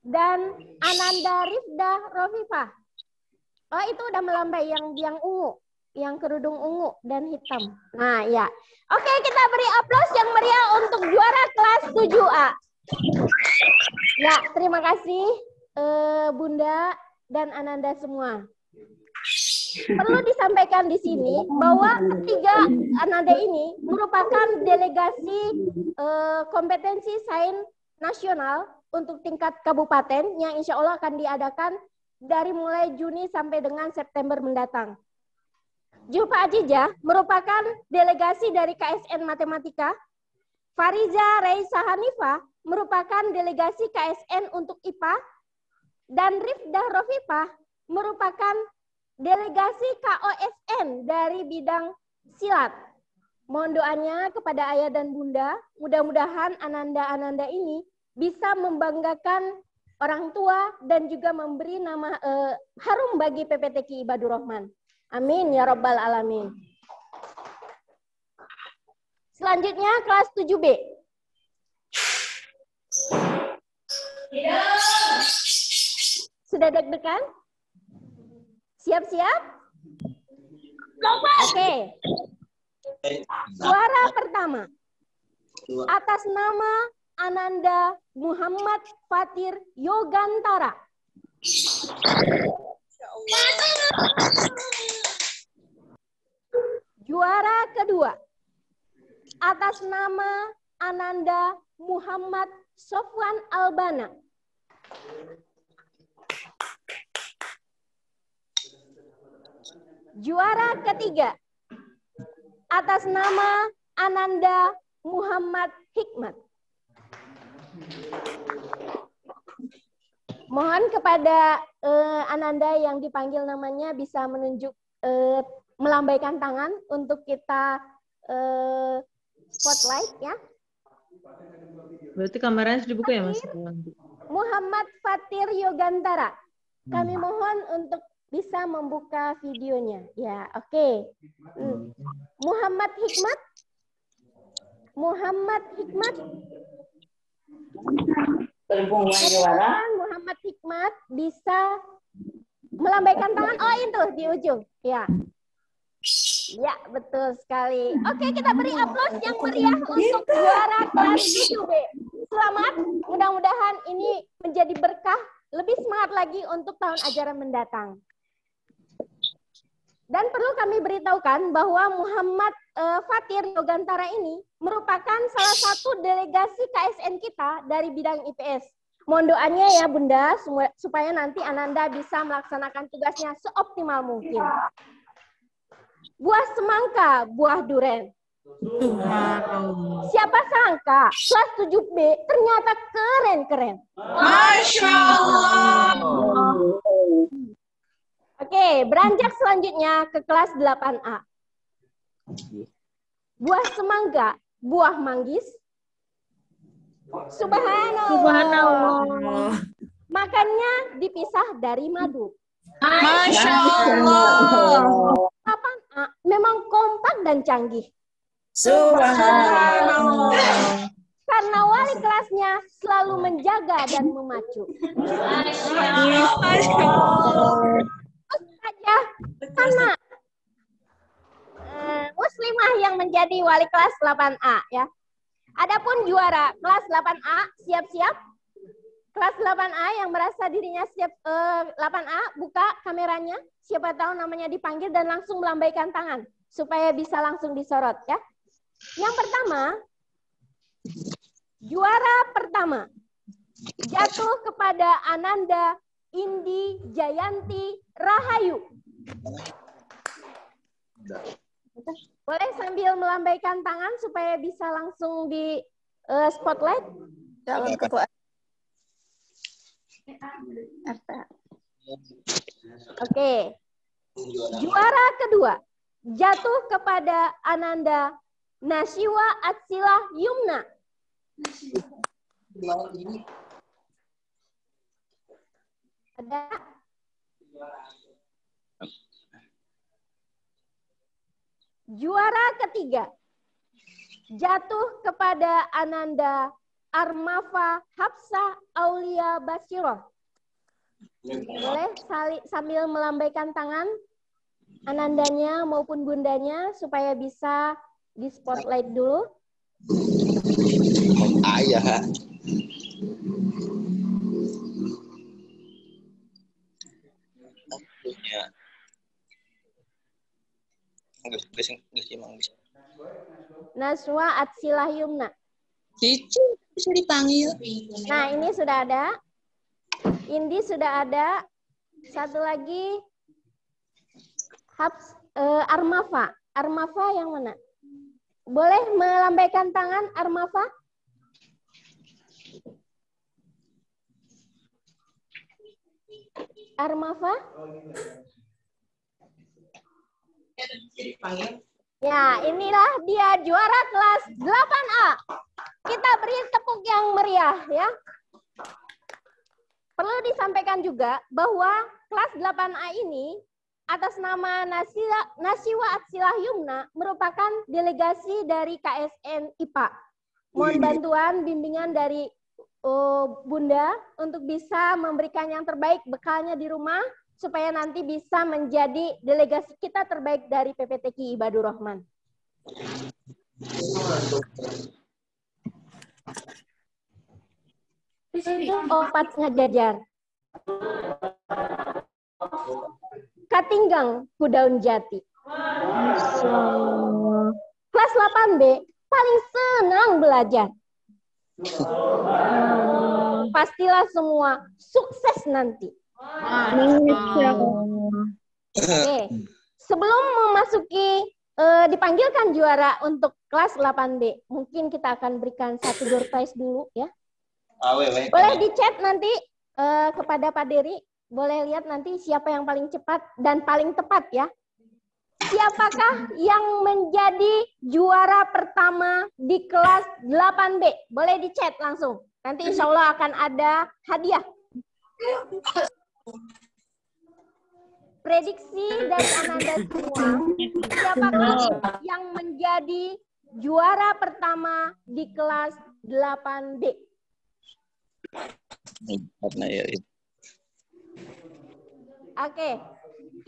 [SPEAKER 14] dan Ananda Rifda Rofifah. Oh, itu udah melambai yang ungu, yang kerudung ungu dan hitam. Nah, ya. Oke, kita beri aplaus yang meriah untuk juara kelas 7A. Ya, terima kasih Bunda dan Ananda semua. Perlu disampaikan di sini bahwa ketiga Ananda ini merupakan delegasi kompetensi sains nasional untuk tingkat kabupaten yang insya Allah akan diadakan dari mulai Juni sampai dengan September mendatang. Julfa Ajijah merupakan delegasi dari KSN Matematika. Fariza Raisa Hanifah merupakan delegasi KSN untuk IPA. Dan Rifda Rofifah merupakan delegasi KOSN dari bidang silat. Mohon doanya kepada ayah dan bunda, mudah-mudahan Ananda-Ananda ini bisa membanggakan orang tua dan juga memberi nama harum bagi PPTQ Ibadur Rahman. Amin ya Rabbal Alamin. Selanjutnya kelas 7B. Sudah deg-degan? Siap-siap? Oke. Suara pertama. Atas nama Ananda Muhammad Fatir Yogantara. Juara kedua. Atas nama Ananda Muhammad Sofwan Albana. Juara ketiga, atas nama Ananda Muhammad Hikmat. Mohon kepada Ananda yang dipanggil namanya bisa menunjuk, melambaikan tangan untuk kita spotlight ya.
[SPEAKER 15] Berarti kameranya sudah dibuka ya, Mas?
[SPEAKER 14] Muhammad Fatir Yogantara. Kami mohon untuk bisa membuka videonya. Ya, oke. Muhammad Hikmat. Muhammad Hikmat. Muhammad Hikmat bisa melambaikan tangan. Oh, itu di ujung. Ya. Ya, betul sekali. Oke, kita beri aplaus yang meriah untuk juara kelas 7B. Selamat. Mudah-mudahan ini menjadi berkah, lebih semangat lagi untuk tahun ajaran mendatang. Dan perlu kami beritahukan bahwa Muhammad Fatir Yogantara ini merupakan salah satu delegasi KSN kita dari bidang IPS. Mohon doanya ya Bunda, supaya nanti Ananda bisa melaksanakan tugasnya seoptimal mungkin. Buah semangka, buah duren. Siapa sangka kelas 7B ternyata keren-keren.
[SPEAKER 10] Masya Allah.
[SPEAKER 14] Oke, beranjak selanjutnya ke kelas 8A. Buah semangga, buah manggis. Subhanallah. Makannya dipisah dari madu.
[SPEAKER 15] Masya Allah.
[SPEAKER 14] 8A memang kompak dan canggih.
[SPEAKER 15] Subhanallah.
[SPEAKER 14] Karena wali kelasnya selalu menjaga dan memacu. Saja karena muslimah yang menjadi wali kelas 8A ya. Adapun juara kelas 8A siap-siap. Kelas 8A yang merasa dirinya siap 8A buka kameranya. Siapa tahu namanya dipanggil dan langsung melambaikan tangan supaya bisa langsung disorot ya. Yang pertama, juara pertama jatuh kepada Ananda Indi Jayanti Rahayu. Boleh sambil melambaikan tangan supaya bisa langsung di spotlight.
[SPEAKER 15] Calon ketua.
[SPEAKER 14] Oke. Juara kedua jatuh kepada Ananda Nasiwa Atsilah Yumna. Ada? Juara ketiga jatuh kepada Ananda Armafa Hafsah Aulia Basyiroh. Boleh sambil melambaikan tangan Anandanya maupun bundanya supaya bisa di spotlight dulu.
[SPEAKER 16] Ayah.
[SPEAKER 14] Naswa Atsilah Yumna.
[SPEAKER 15] Cici bisa dipanggil.
[SPEAKER 14] Nah, ini sudah ada. Indi sudah ada. Satu lagi Armafa. Armafa yang mana? Boleh melambaikan tangan Armafa? Armafa? Ya, inilah dia juara kelas 8A. Kita beri tepuk yang meriah ya. Perlu disampaikan juga bahwa kelas 8A ini atas nama Nasiwa Atsilah Yumna merupakan delegasi dari KSN IPA. Mohon bantuan bimbingan dari Bunda untuk bisa memberikan yang terbaik bekalnya di rumah supaya nanti bisa menjadi delegasi kita terbaik dari PPTQ Ibadur Rahman. Opat ngajajar. Katinggang ku daun jati. Kelas 8B paling senang belajar. Pastilah semua sukses nanti. Oke. Sebelum memasuki dipanggilkan juara untuk kelas 8B, mungkin kita akan berikan satu door prize dulu ya. Boleh di chat nanti kepada Pak Dery. Boleh lihat nanti siapa yang paling cepat dan paling tepat ya. Siapakah yang menjadi juara pertama di kelas 8B? Boleh di chat langsung. Nanti insya Allah akan ada hadiah. Prediksi dari Ananda semua. Siapakah yang menjadi juara pertama di kelas 8B? Oke,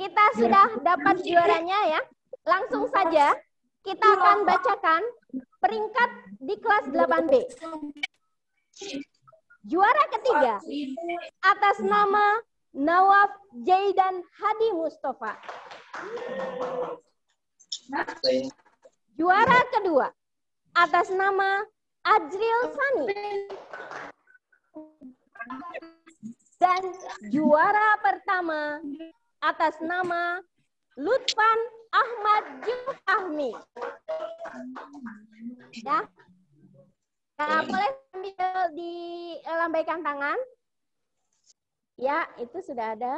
[SPEAKER 14] kita sudah dapat juaranya ya. Langsung saja kita akan bacakan peringkat di kelas 8B. Juara ketiga atas nama Nawaf Jaidan Hadi Mustafa. Juara kedua atas nama Ajril Sani. Dan juara pertama atas nama Lutfan Ahmad Jufahmi. Ya. Nah, boleh sambil dilambaikan tangan. Ya, itu sudah ada.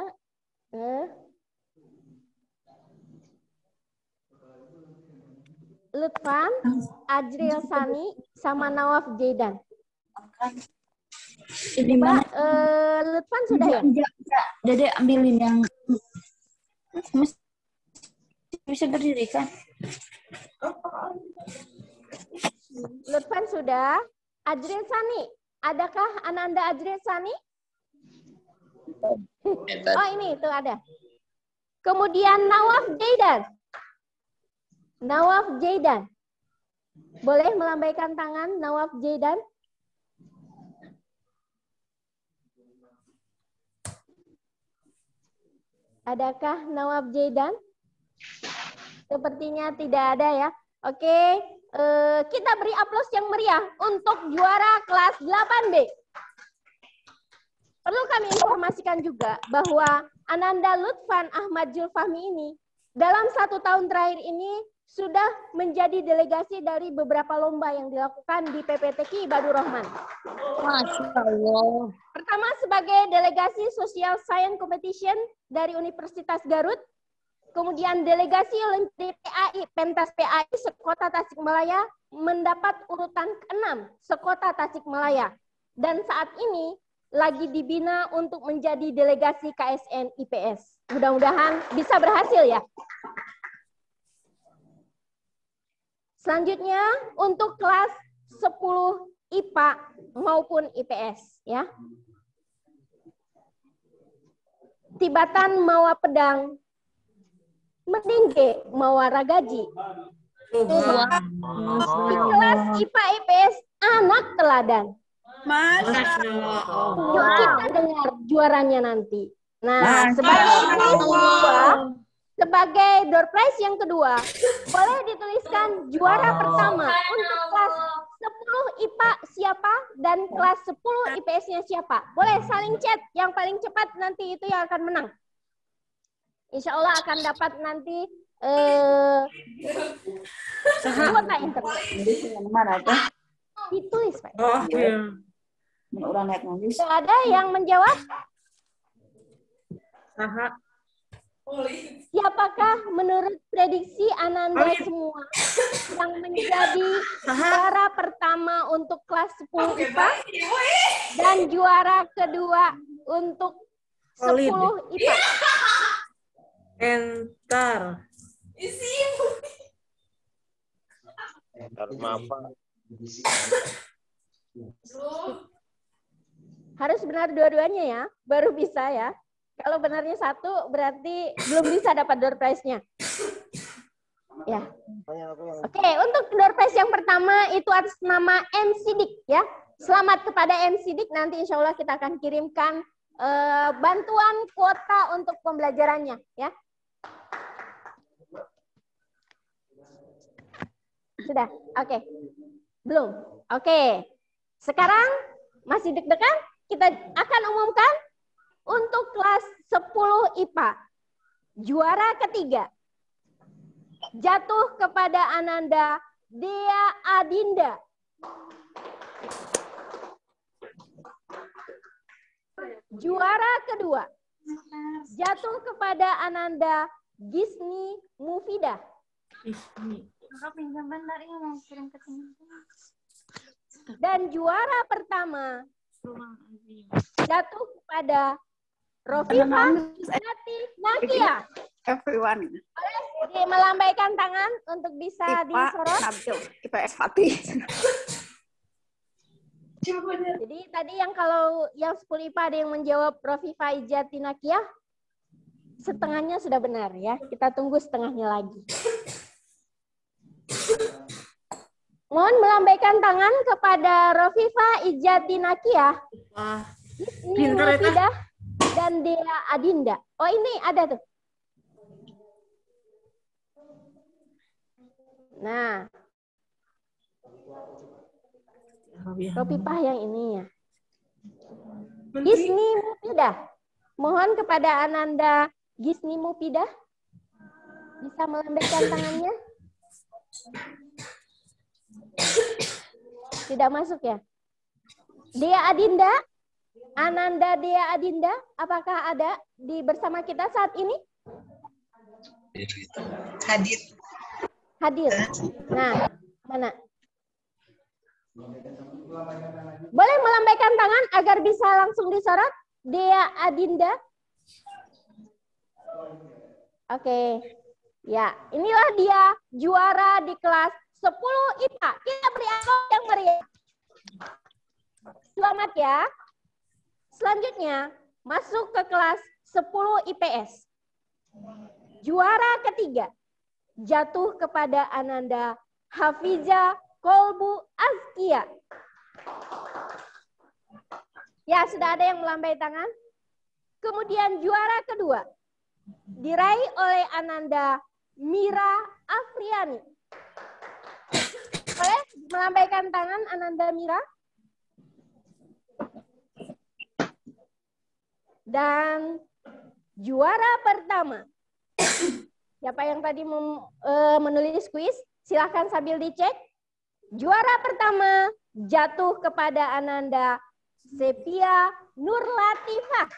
[SPEAKER 14] Lutfan, Ajril Sani, sama Nawaf Jaidan. Coba, Lutfan sudah ya?
[SPEAKER 16] Dede ambilin yang bisa berdiri kan?
[SPEAKER 14] Lutfan sudah. Ajril Sani, adakah Ananda Ajril Sani? Oh ini, itu ada. Kemudian Nawaf Jaidan. Nawaf Jaidan. Boleh melambaikan tangan, Nawaf Jaidan? Adakah Nawaf Jaidan? Sepertinya tidak ada ya. Oke, kita beri aplaus yang meriah untuk juara kelas 8B. Perlu kami informasikan juga bahwa Ananda Lutfan Ahmad Julfahmi ini dalam 1 tahun terakhir ini sudah menjadi delegasi dari beberapa lomba yang dilakukan di PPTQ Ibadur Rahman.
[SPEAKER 16] Masya Allah.
[SPEAKER 14] Pertama sebagai delegasi Social Science Competition dari Universitas Garut. Kemudian delegasi Olimpiade PAI, Pentas PAI sekota Tasikmalaya mendapat urutan ke-6 sekota Tasikmalaya. Dan saat ini lagi dibina untuk menjadi delegasi KSN IPS. Mudah-mudahan bisa berhasil ya. Selanjutnya untuk kelas 10 IPA maupun IPS ya. Tibatan mawa pedang, meningge mawa ragaji. Di kelas IPA IPS anak teladan. Yuk kita dengar juaranya nanti. Nah, sebagai door prize yang kedua, boleh dituliskan juara pertama untuk kelas 10 IPA siapa dan kelas 10 IPS-nya siapa. Boleh saling chat, yang paling cepat nanti itu yang akan menang. Insya Allah akan dapat nanti kuota internet. Ditulis, Pak. Ada yang menjawab? Siapakah menurut prediksi Ananda semua yang menjadi juara pertama untuk kelas 10 IPA dan juara kedua untuk 10 IPA?
[SPEAKER 15] Entar.
[SPEAKER 14] Harus benar dua-duanya ya, baru bisa ya. Kalau benarnya satu, berarti belum bisa dapat door prize-nya. Ya. Oke, untuk door prize yang pertama itu atas nama M. Sidik ya. Selamat kepada M. Sidik, nanti insya Allah kita akan kirimkan bantuan kuota untuk pembelajarannya ya. Sudah, oke. Belum, oke. Sekarang masih deg-degan, kita akan umumkan untuk kelas 10 IPA. Juara ketiga jatuh kepada Ananda Dea Adinda. Juara kedua jatuh kepada Ananda Gisni Mufidah. Dan juara pertama jatuh kepada Rofifah Nati Nakia.
[SPEAKER 17] Everyone.
[SPEAKER 14] Boleh melambaikan tangan untuk bisa disorot.
[SPEAKER 17] Nabil, IPS Fatih.
[SPEAKER 14] Jadi tadi yang kalau yang 10 IPA ada yang menjawab Rofifah Ijati Nakia, setengahnya sudah benar ya. Kita tunggu setengahnya lagi. Mohon melambaikan tangan kepada Rofifah Ijati Nakia. Ini Mufidah dan Dea Adinda. Oh ini ada tuh. Nah. Rofifah yang ini ya. Gisni Mufidah. Mohon kepada Ananda Gisni Mufidah. Bisa melambaikan tangannya. Tidak masuk ya. Dea Adinda, Ananda Dea Adinda, apakah ada di bersama kita saat ini?
[SPEAKER 15] Hadir.
[SPEAKER 14] Hadir. Nah, mana? Boleh melambaikan tangan agar bisa langsung disorot? Dea Adinda. Oke. Ya, inilah dia juara di kelas 10 IPA. Kita beri aplaus yang meriah. Selamat ya. Selanjutnya, masuk ke kelas 10 IPS. Juara ketiga, jatuh kepada Ananda Hafiza Kolbu Azkia. Ya, sudah ada yang melambai tangan. Kemudian juara kedua, diraih oleh Ananda Mira Afriani. Boleh melambaikan tangan Ananda Mira? Dan juara pertama, siapa yang tadi menulis kuis? Silahkan sambil dicek. Juara pertama jatuh kepada Ananda Sepia Nurlatifah.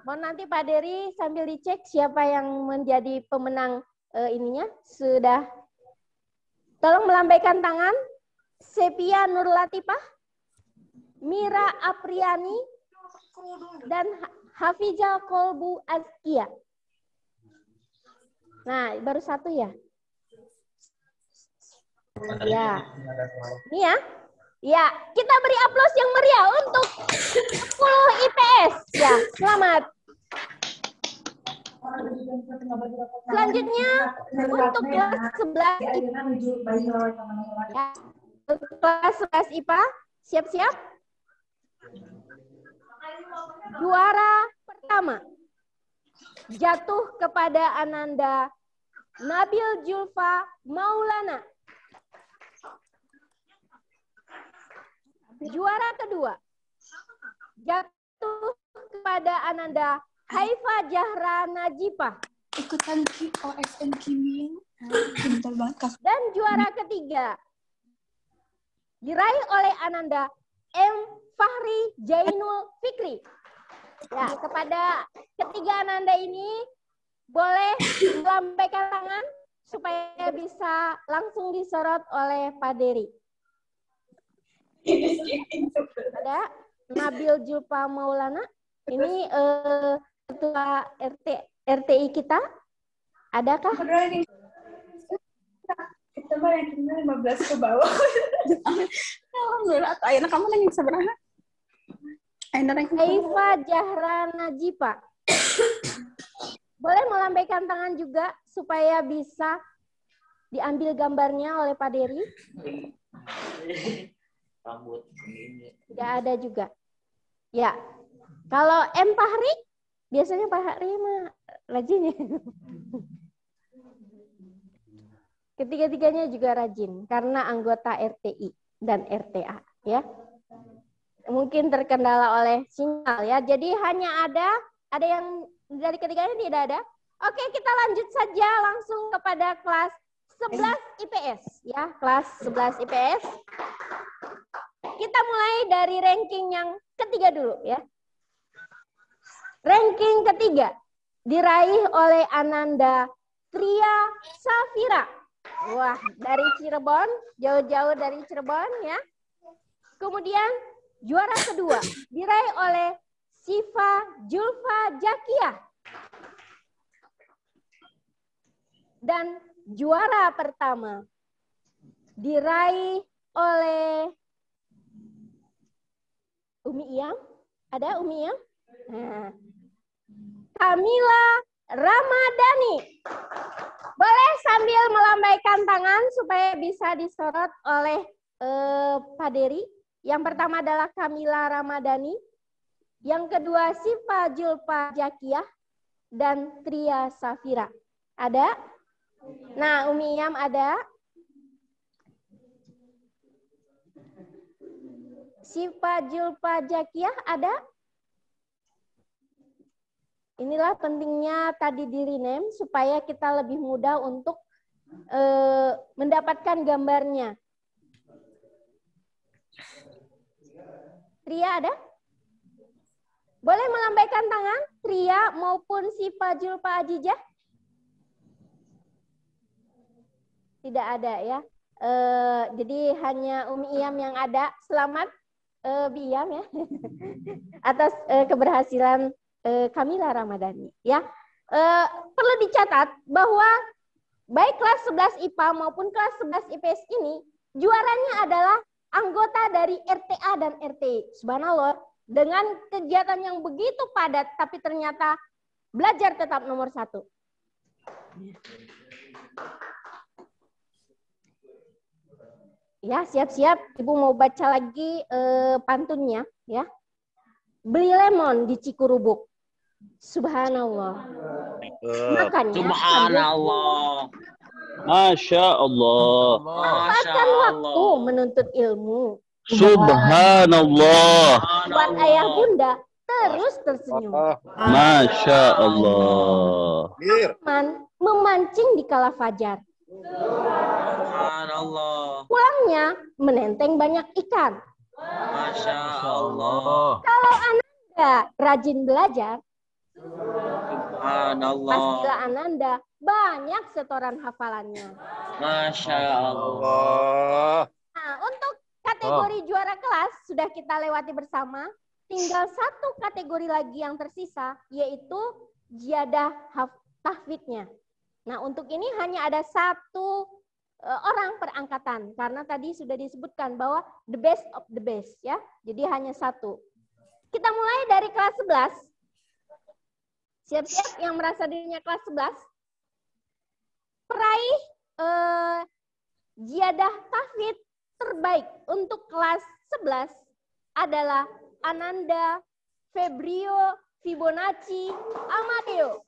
[SPEAKER 14] Mohon nanti Pak Dery sambil dicek siapa yang menjadi pemenang ininya. Sudah. Tolong melambaikan tangan. Sepia Nurlatifah, Mira Apriani, dan Hafiza Kolbu Azkia. Nah, baru satu ya? Ya. Ini ya. Ya, kita beri aplaus yang meriah untuk 10 IPS. Ya, selamat. Selanjutnya untuk kelas 11 IPA. Kelas 11 IPA, siap-siap. Juara pertama jatuh kepada Ananda Nabil Julfa Maulana. Juara kedua jatuh kepada Ananda Haifa Jahra Najipah.
[SPEAKER 18] Ikutan OSN Kimia. Bentar banget.
[SPEAKER 14] Dan juara ketiga diraih oleh Ananda M. Fahri Jainul Fikri. Ya, kepada ketiga Ananda ini boleh melambaikan tangan supaya bisa langsung disorot oleh Pak Dery. Ada Nabil Julfa Maulana, ini ketua RTI kita. Adakah?
[SPEAKER 18] Kita rankingnya 15 ke bawah. Alhamdulillah, Aina kamu ranking seberapa? Aina ranking
[SPEAKER 14] Haifa Jahra Najipah. Boleh melambaikan tangan juga supaya bisa diambil gambarnya oleh Pak Dery. Tidak ada juga. Ya, kalau M. Fahri, biasanya Pak Fahri mah rajin ya. Ketiga-tiganya juga rajin karena anggota RTI dan RTA ya. Mungkin terkendala oleh sinyal ya. Jadi hanya ada yang dari ketiganya tidak ada. Oke, kita lanjut saja langsung kepada kelas 11 IPS ya, kelas 11 IPS. Kita mulai dari ranking yang ketiga dulu ya. Ranking ketiga diraih oleh Ananda Tria Safira. Wah, dari Cirebon, jauh-jauh dari Cirebon ya. Kemudian juara kedua diraih oleh Siva Julfa Jakiah. Dan juara pertama diraih oleh Umi Iyam. Ada Umi Iyam? Nah. Kamila Ramadhani. Boleh sambil melambaikan tangan supaya bisa disorot oleh Pak Dery. Yang pertama adalah Kamila Ramadhani. Yang kedua Siva Julfa Jakiah dan Tria Safira. Ada? Nah, Umi Iyam ada. Siva Julfa Jakiah ada? Inilah pentingnya tadi di rename supaya kita lebih mudah untuk mendapatkan gambarnya. Tria ada? Boleh melambaikan tangan Tria maupun Siva Julfa Ajijah? Tidak ada ya. Jadi hanya Umi Iyam yang ada. Selamat Bi Iyam ya atas keberhasilan Kamila Ramadhani ya. Perlu dicatat bahwa baik kelas 11 IPA maupun kelas 11 IPS ini juaranya adalah anggota dari RTA dan RTI. Subhanallah, dengan kegiatan yang begitu padat tapi ternyata belajar tetap nomor 1. Ya, siap-siap. Ibu mau baca lagi pantunnya ya. Beli lemon di Cikurubuk. Subhanallah. Makanya
[SPEAKER 19] Subhanallah. Masya Allah.
[SPEAKER 14] Lepaskan waktu menuntut ilmu.
[SPEAKER 19] Subhanallah.
[SPEAKER 14] Buat ayah bunda terus tersenyum.
[SPEAKER 19] Masya Allah.
[SPEAKER 14] Teman memancing di kala fajar.
[SPEAKER 19] Subhanallah.
[SPEAKER 14] Pulangnya menenteng banyak ikan.
[SPEAKER 19] Masya Allah.
[SPEAKER 14] Kalau Ananda rajin belajar,
[SPEAKER 19] Subhanallah.
[SPEAKER 14] pastilah Ananda banyak setoran hafalannya.
[SPEAKER 19] Masya Allah.
[SPEAKER 14] Nah, untuk kategori juara kelas sudah kita lewati bersama. Tinggal satu kategori lagi yang tersisa, yaitu ziyadah tahfidnya. Nah, untuk ini hanya ada satu orang per angkatan, karena tadi sudah disebutkan bahwa the best of the best ya. Jadi hanya satu. Kita mulai dari kelas 11. Siap-siap yang merasa dirinya kelas 11. Peraih ziyadah tahfidz terbaik untuk kelas 11 adalah Ananda Febrio Fibonacci Amadeo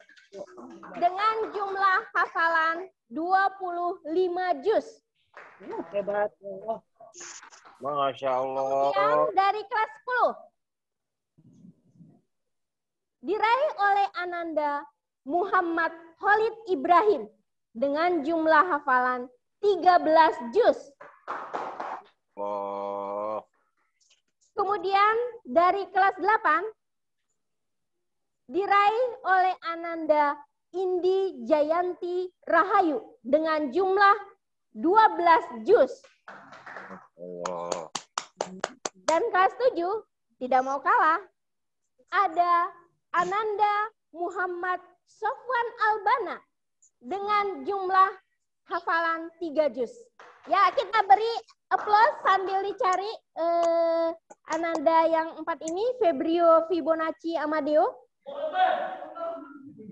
[SPEAKER 14] dengan jumlah hafalan 25 juz.
[SPEAKER 19] Hebat. Masya Allah.
[SPEAKER 14] Kemudian dari kelas 10 diraih oleh Ananda Muhammad Khalid Ibrahim dengan jumlah hafalan 13 juz.
[SPEAKER 19] Oh.
[SPEAKER 14] Kemudian dari kelas 8 diraih oleh Ananda Indi Jayanti Rahayu dengan jumlah 12 juz.
[SPEAKER 19] Allah.
[SPEAKER 14] Dan kelas 7 tidak mau kalah. Ada Ananda Muhammad Sofwan Albana dengan jumlah hafalan 3 juz. Ya, kita beri applause sambil dicari Ananda yang 4 ini, Febrio Fibonacci Amadeo.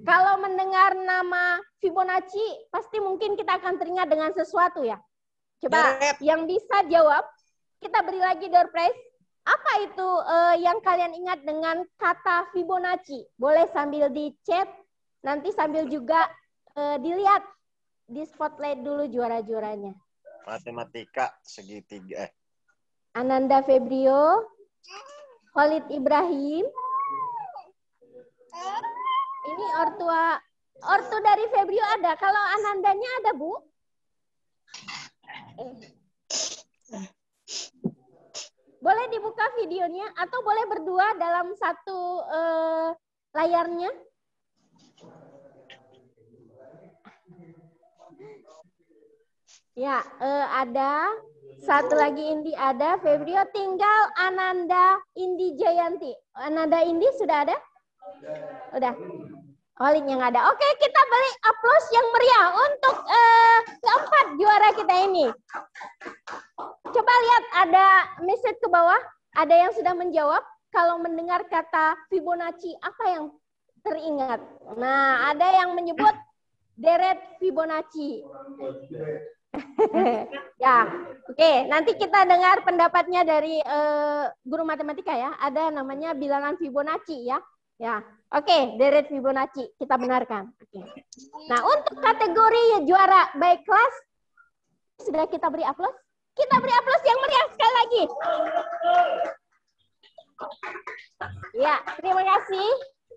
[SPEAKER 14] Kalau mendengar nama Fibonacci, pasti mungkin kita akan teringat dengan sesuatu ya. Coba yang bisa jawab, kita beri lagi door prize. Apa itu yang kalian ingat dengan kata Fibonacci? Boleh sambil di chat, nanti sambil juga dilihat di spotlight dulu juara-juaranya.
[SPEAKER 19] Matematika segitiga.
[SPEAKER 14] Ananda Febrio, Khalid Ibrahim. Ini ortu dari Febrio ada. Kalau Anandanya ada, Bu? Boleh dibuka videonya atau boleh berdua dalam satu layarnya? Ya, ada. Satu lagi Indi ada. Febrio, tinggal Ananda Indi Jayanti. Ananda Indi sudah ada? Udah. Khalidnya nggak ada. Oke, kita beri aplaus yang meriah untuk keempat juara kita ini. Coba lihat, ada message ke bawah. Ada yang sudah menjawab. Kalau mendengar kata Fibonacci, apa yang teringat? Nah, ada yang menyebut deret Fibonacci. Ya, oke. Nanti kita dengar pendapatnya dari guru matematika ya. Ada namanya bilangan Fibonacci ya. Ya, oke. Deret Fibonacci kita benarkan. Oke. Nah, untuk kategori juara baik kelas sudah kita beri aplaus. Kita beri aplaus yang meriah sekali lagi. Ya, terima kasih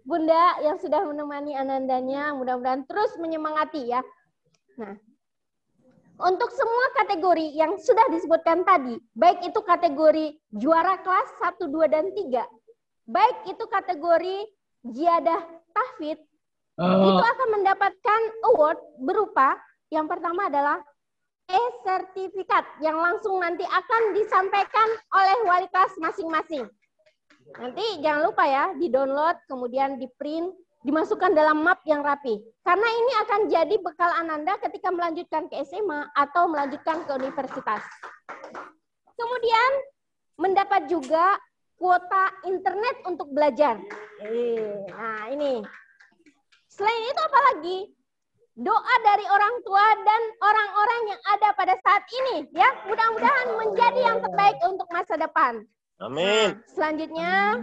[SPEAKER 14] Bunda yang sudah menemani Anandanya. Mudah-mudahan terus menyemangati ya. Nah, untuk semua kategori yang sudah disebutkan tadi, baik itu kategori juara kelas 1, 2, dan 3, baik itu kategori ziyadah tahfidz, itu akan mendapatkan award berupa yang pertama adalah e-sertifikat yang langsung nanti akan disampaikan oleh wali kelas masing-masing. Nanti jangan lupa ya, di-download, kemudian di-print, dimasukkan dalam map yang rapi. Karena ini akan jadi bekal Ananda ketika melanjutkan ke SMA atau melanjutkan ke universitas. Kemudian mendapat juga kuota internet untuk belajar. Nah ini. Selain itu apa lagi? Doa dari orang tua dan orang-orang yang ada pada saat ini, ya, mudah-mudahan menjadi yang terbaik untuk masa depan.
[SPEAKER 19] Amin.
[SPEAKER 14] Nah, selanjutnya,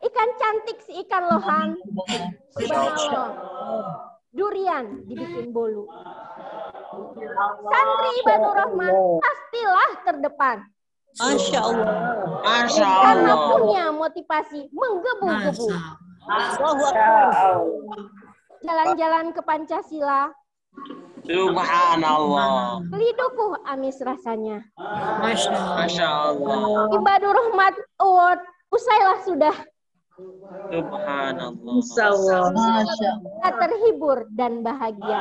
[SPEAKER 14] ikan cantik si ikan lohan, subhanallah, durian dibikin bolu. Santri Ibadur Rahman pastilah terdepan.
[SPEAKER 16] Masya Allah.
[SPEAKER 19] Masya
[SPEAKER 14] Karena
[SPEAKER 19] Allah.
[SPEAKER 14] punya motivasi menggebu-gebu. Jalan-jalan ke Pancasila.
[SPEAKER 19] Subhanallah.
[SPEAKER 14] Lidukuh amis rasanya.
[SPEAKER 19] Masya Allah.
[SPEAKER 14] Ibadur Rahmat Award usailah sudah.
[SPEAKER 19] Subhanallah.
[SPEAKER 14] Kita terhibur dan bahagia.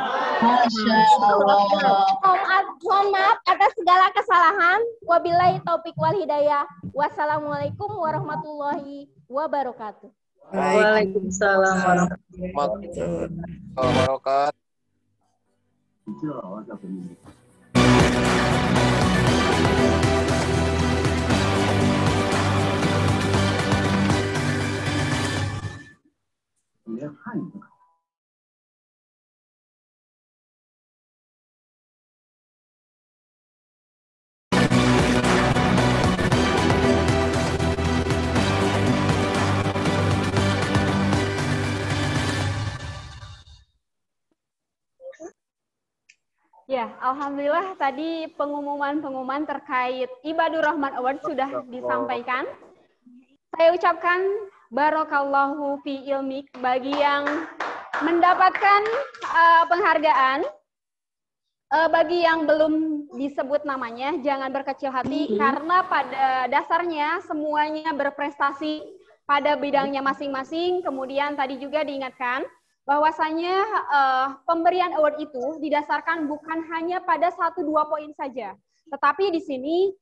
[SPEAKER 14] Mohon maaf atas segala kesalahan. Wabillahi taufik wal hidayah. Wassalamualaikum warahmatullahi wabarakatuh.
[SPEAKER 16] Waalaikumsalam warahmatullahi
[SPEAKER 19] wabarakatuh.
[SPEAKER 1] Ya, alhamdulillah tadi pengumuman-pengumuman terkait Ibadur Rahman Award sudah disampaikan. Saya ucapkan barakallahu fi ilmik bagi yang mendapatkan penghargaan. Bagi yang belum disebut namanya, jangan berkecil hati karena pada dasarnya semuanya berprestasi pada bidangnya masing-masing. Kemudian tadi juga diingatkan bahwasanya pemberian award itu didasarkan bukan hanya pada 1-2 poin saja. Tetapi di sini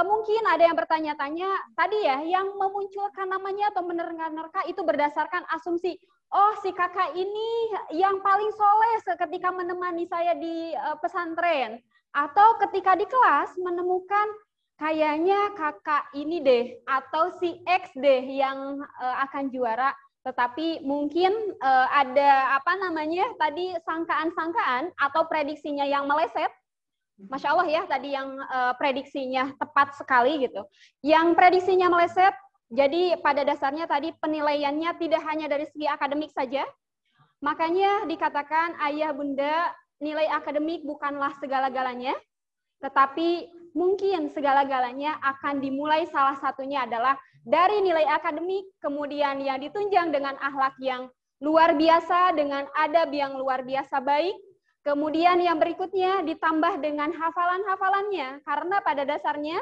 [SPEAKER 1] mungkin ada yang bertanya-tanya tadi ya, yang memunculkan namanya atau menerka-nerka itu berdasarkan asumsi, oh si kakak ini yang paling soleh ketika menemani saya di pesantren. Atau ketika di kelas menemukan kayaknya kakak ini deh, atau si X deh yang akan juara. Tetapi mungkin ada apa namanya tadi sangkaan-sangkaan atau prediksinya yang meleset. Masya Allah ya, tadi yang prediksinya tepat sekali gitu. Yang prediksinya meleset, jadi pada dasarnya tadi penilaiannya tidak hanya dari segi akademik saja. Makanya dikatakan ayah bunda, nilai akademik bukanlah segala-galanya, tetapi mungkin segala-galanya akan dimulai salah satunya adalah dari nilai akademik, kemudian yang ditunjang dengan akhlak yang luar biasa, dengan adab yang luar biasa baik, kemudian yang berikutnya ditambah dengan hafalan-hafalannya, karena pada dasarnya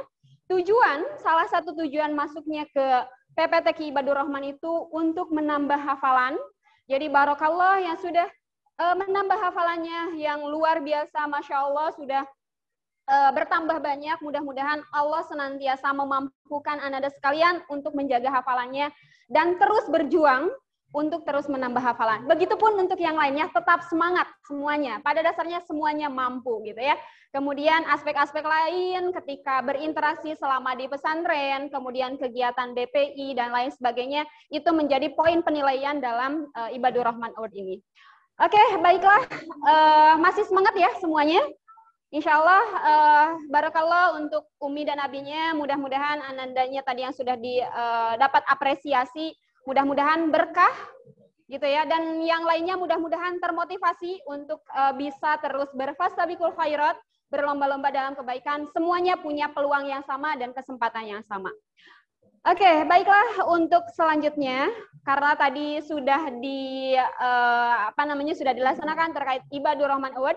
[SPEAKER 1] salah satu tujuan masuknya ke PPTQ Ibadur Rahman itu untuk menambah hafalan. Jadi barokallah yang sudah menambah hafalannya yang luar biasa, Masya Allah sudah bertambah banyak. Mudah-mudahan Allah senantiasa memampukan Ananda sekalian untuk menjaga hafalannya dan terus berjuang untuk terus menambah hafalan. Begitupun untuk yang lainnya, tetap semangat semuanya. Pada dasarnya semuanya mampu gitu ya. Kemudian aspek-aspek lain ketika berinteraksi selama di pesantren, kemudian kegiatan DPI dan lain sebagainya, itu menjadi poin penilaian dalam Ibadur Rahman Award ini. Oke, baiklah. Masih semangat ya semuanya? Insya Allah, barakallah untuk Umi dan Abinya, mudah-mudahan anandanya tadi yang sudah dapat apresiasi, mudah-mudahan berkah, gitu ya, dan yang lainnya mudah-mudahan termotivasi untuk bisa terus berfastabiqul khairat, berlomba-lomba dalam kebaikan, semuanya punya peluang yang sama dan kesempatan yang sama. Oke, baiklah untuk selanjutnya, karena tadi sudah sudah dilaksanakan terkait Ibadur Rahman Award.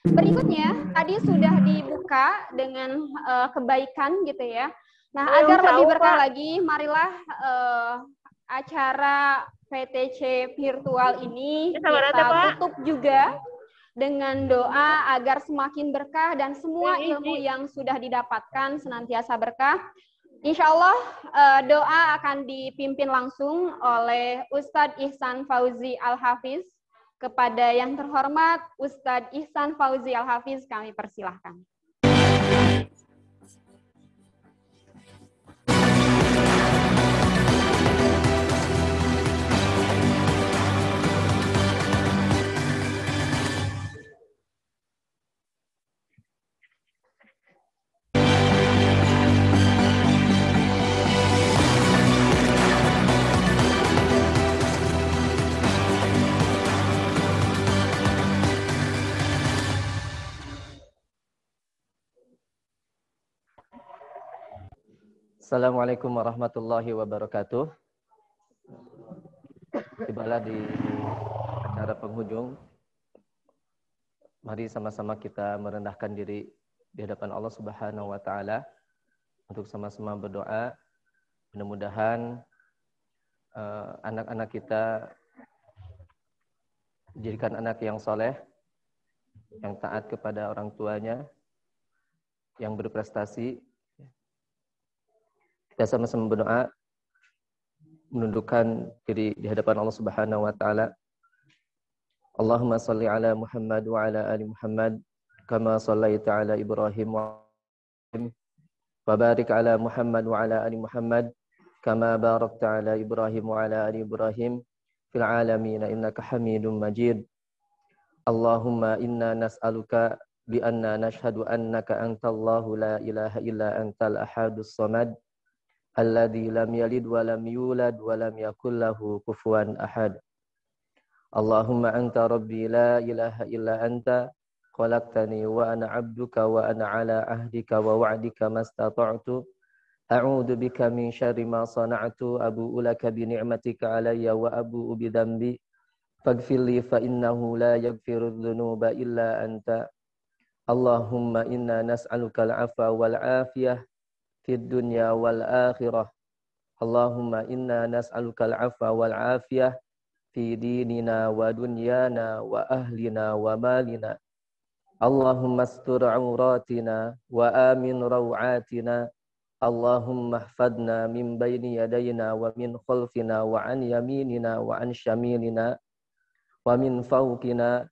[SPEAKER 1] Berikutnya, tadi sudah dibuka dengan kebaikan gitu ya. Nah, agar lebih berkah lagi, marilah acara PTC virtual ini kita tutup juga dengan doa agar semakin berkah dan semua ilmu yang sudah didapatkan senantiasa berkah. Insya Allah doa akan dipimpin langsung oleh Ustadz Ihsan Fauzi Al-Hafiz. Kepada yang terhormat Ustadz Ihsan Fauzi Al-Hafiz kami persilahkan.
[SPEAKER 20] Assalamualaikum warahmatullahi wabarakatuh. Tibalah di acara penghujung. Mari sama-sama kita merendahkan diri di hadapan Allah Subhanahu wa taala untuk sama-sama berdoa. Mudah-mudahan anak-anak kita dijadikan anak yang soleh, yang taat kepada orang tuanya, yang berprestasi. Kita sama-sama berdoa, menundukkan diri di hadapan Allah Subhanahu wa taala. Allahumma shalli ala Muhammad wa ala ali Muhammad kama shallaita ala Ibrahim wa barik ala Muhammad wa ala ali Muhammad kama barakta ala Ibrahim wa ala ali Ibrahim fil alamin innaka Hamidum Majid. Allahumma inna nas'aluka bi anna nashhadu annaka antallahu la ilaha illa antal ahadus samad alladzi lam yalid wa lam yulad wa lam yakul lahu kufuwan ahad. Allahumma anta rabbi la ilaha illa anta khalaqtani wa ana 'abduka wa ana 'ala ahdika wa wa'dika mastata'tu a'udzu bika min syarri ma sana'tu abu'u laka bi ni'matika 'alayya wa abu'u bi dhanbi faghfirli fa innahu la yaghfiru dzunuba illa anta. Allahumma inna nas'aluka al-'afwa wal 'afiyah fid dunya wal akhirah. Allahumma inna nas'aluka al-'afwa wal 'afiyah fi dinina wa dunyana wa ahlina wa malina. Allahumma astur 'auratina wa amin raw'atina. Allahumma ihfadna min bayni yadayna wa min khalfina wa an yaminina wa an shamilina wa min fawqina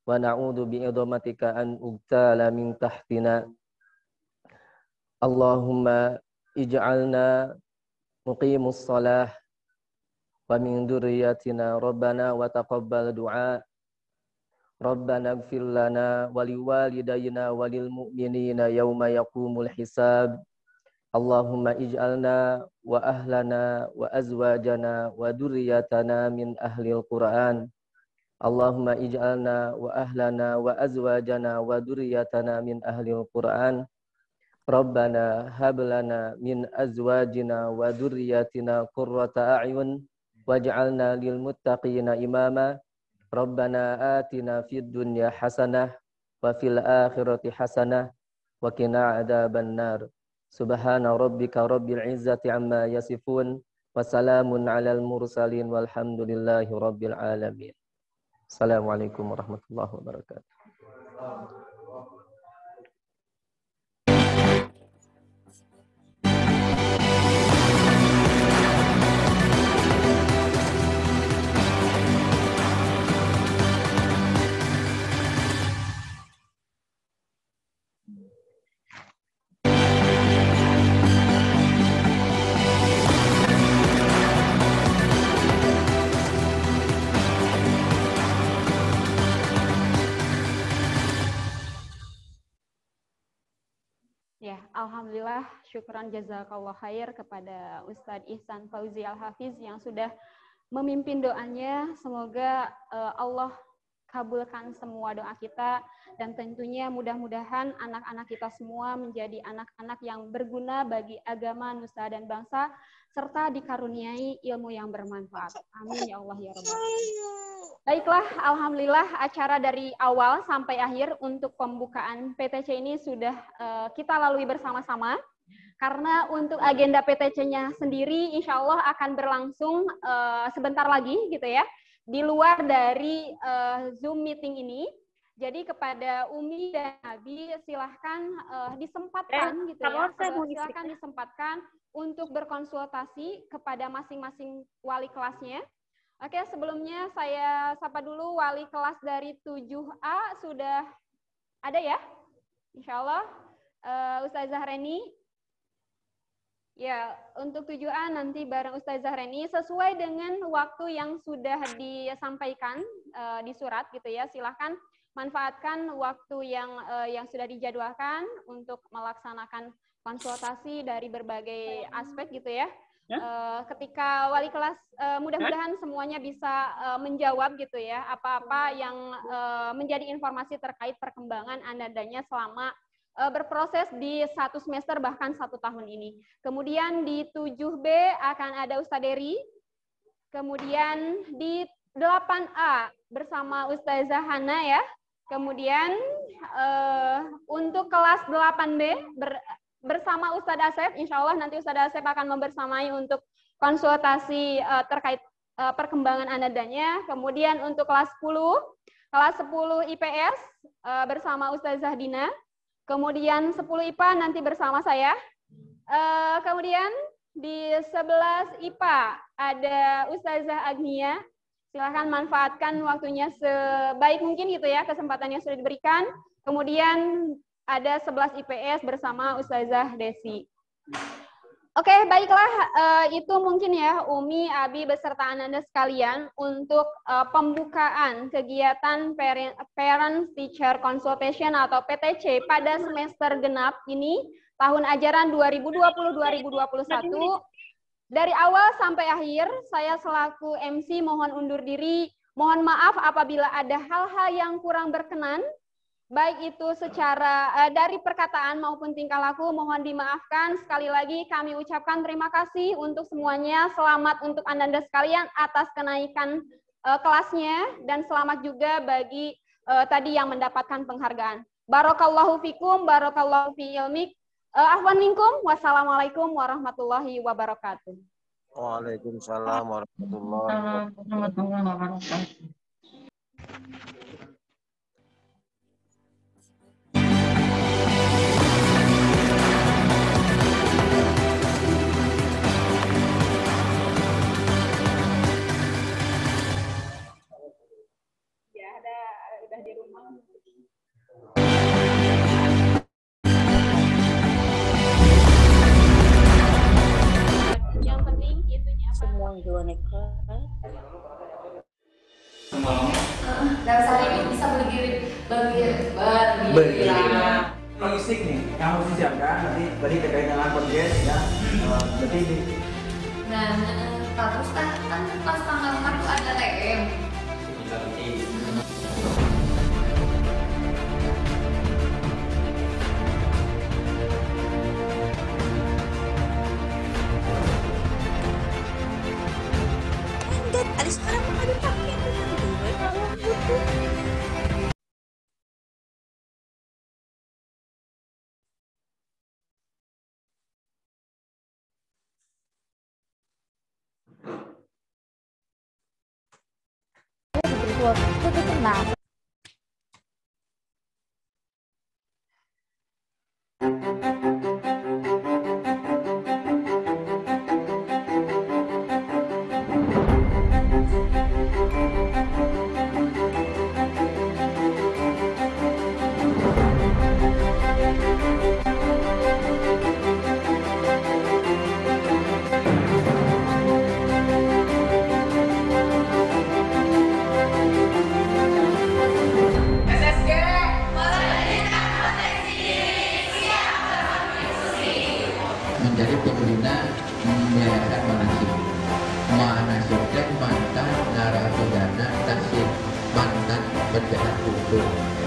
[SPEAKER 20] wa na'udzu bi'idhamatika an ugtala min tahtina. Allahumma ij'alna muqimus shalah wa min dzurriyyatina rabbana wa taqabbal du'a. Rabbana ighfir lana wa liwalidayna wa lil mu'minina yauma yaqumul hisab. Allahumma ij'alna wa ahlana wa azwajana wa dzurriyyatana min ahlil Qur'an. Allahumma ij'alna wa ahlana wa azwajana wa dzurriyyatana min ahlil Qur'an. Rabbana hab lana min azwajina wa dzurriyyatina qurrata a'yun waj'alna lil muttaqina imama. Rabbana atina fid dunya hasanah wa fil akhirati hasanah wa qina adzaban nar. Subhana rabbika rabbil izzati amma yasifun wa salamun alal mursalin walhamdulillahi rabbil alamin. Assalamualaikum warahmatullahi wabarakatuh.
[SPEAKER 1] Ya, alhamdulillah, syukran jazakallah khair kepada Ustadz Ihsan Fauzi Al-Hafiz yang sudah memimpin doanya. Semoga Allah kabulkan semua doa kita dan tentunya mudah-mudahan anak-anak kita semua menjadi anak-anak yang berguna bagi agama, nusa dan bangsa serta dikaruniai ilmu yang bermanfaat. Amin ya Allah ya Rabbal alamin. Baiklah, alhamdulillah acara dari awal sampai akhir untuk pembukaan PTC ini sudah kita lalui bersama-sama. Karena untuk agenda PTC-nya sendiri insya Allah akan berlangsung sebentar lagi gitu ya. Di luar dari Zoom meeting ini, Jadi kepada Umi dan Abi silahkan disempatkan gitu ya. Silahkan disempatkan untuk berkonsultasi kepada masing-masing wali kelasnya. Oke, sebelumnya saya sapa dulu wali kelas dari 7A sudah ada ya? Insya Allah. Ustazah Reni. Ya, untuk 7A nanti bareng Ustazah Reni sesuai dengan waktu yang sudah disampaikan di surat gitu ya. Silahkan manfaatkan waktu yang sudah dijadwalkan untuk melaksanakan konsultasi dari berbagai aspek gitu ya. Ketika wali kelas mudah-mudahan semuanya bisa menjawab gitu ya apa-apa yang menjadi informasi terkait perkembangan Anandanya selama berproses di 1 semester bahkan 1 tahun ini. Kemudian di 7B akan ada Ustaz Dery. Kemudian di 8A bersama Ustazah Hana ya. Kemudian untuk kelas 8B bersama Ustadz Asep, insya Allah nanti Ustadz Asep akan membersamai untuk konsultasi terkait perkembangan anadanya. Kemudian untuk kelas 10 IPS bersama Ustazah Dina. Kemudian 10 IPA nanti bersama saya. Kemudian di 11 IPA ada Ustazah Agnia. Silahkan manfaatkan waktunya sebaik mungkin gitu ya, kesempatan yang sudah diberikan. Kemudian ada 11 IPS bersama Ustazah Desi. Oke, baiklah, itu mungkin ya Umi, Abi, beserta Ananda sekalian untuk pembukaan kegiatan Parents Teacher Consultation atau PTC pada semester genap ini, tahun ajaran 2020-2021. Dari awal sampai akhir, saya selaku MC mohon undur diri, mohon maaf apabila ada hal-hal yang kurang berkenan, baik itu secara dari perkataan maupun tingkah laku, mohon dimaafkan. Sekali lagi kami ucapkan terima kasih untuk semuanya, selamat untuk Ananda sekalian atas kenaikan kelasnya, dan selamat juga bagi tadi yang mendapatkan penghargaan. Barakallahu fikum, barakallahu fi ilmik. Ahwan minkum, wassalamualaikum warahmatullahi wabarakatuh.
[SPEAKER 19] Waalaikumsalam warahmatullahi wabarakatuh.
[SPEAKER 1] Ya, udah di rumah. Yang penting itunya apa?
[SPEAKER 6] Semua yang dua nekat.
[SPEAKER 5] Dan saya ini bisa berdiri.
[SPEAKER 4] Logistik nih yang harus disiapkan nanti tadi terkait dengan podcast ya. Berarti ini.
[SPEAKER 5] Nah, terus kan pas tanggal 4 itu ada TM.
[SPEAKER 6] Enggak, ada sekarang mah ada pakai gue kalau butuh. Itu tenang.
[SPEAKER 21] Menjadi pengguna menjalankan manasik. Manasik dan mantan narapidana tasik mantan penjahat hukum.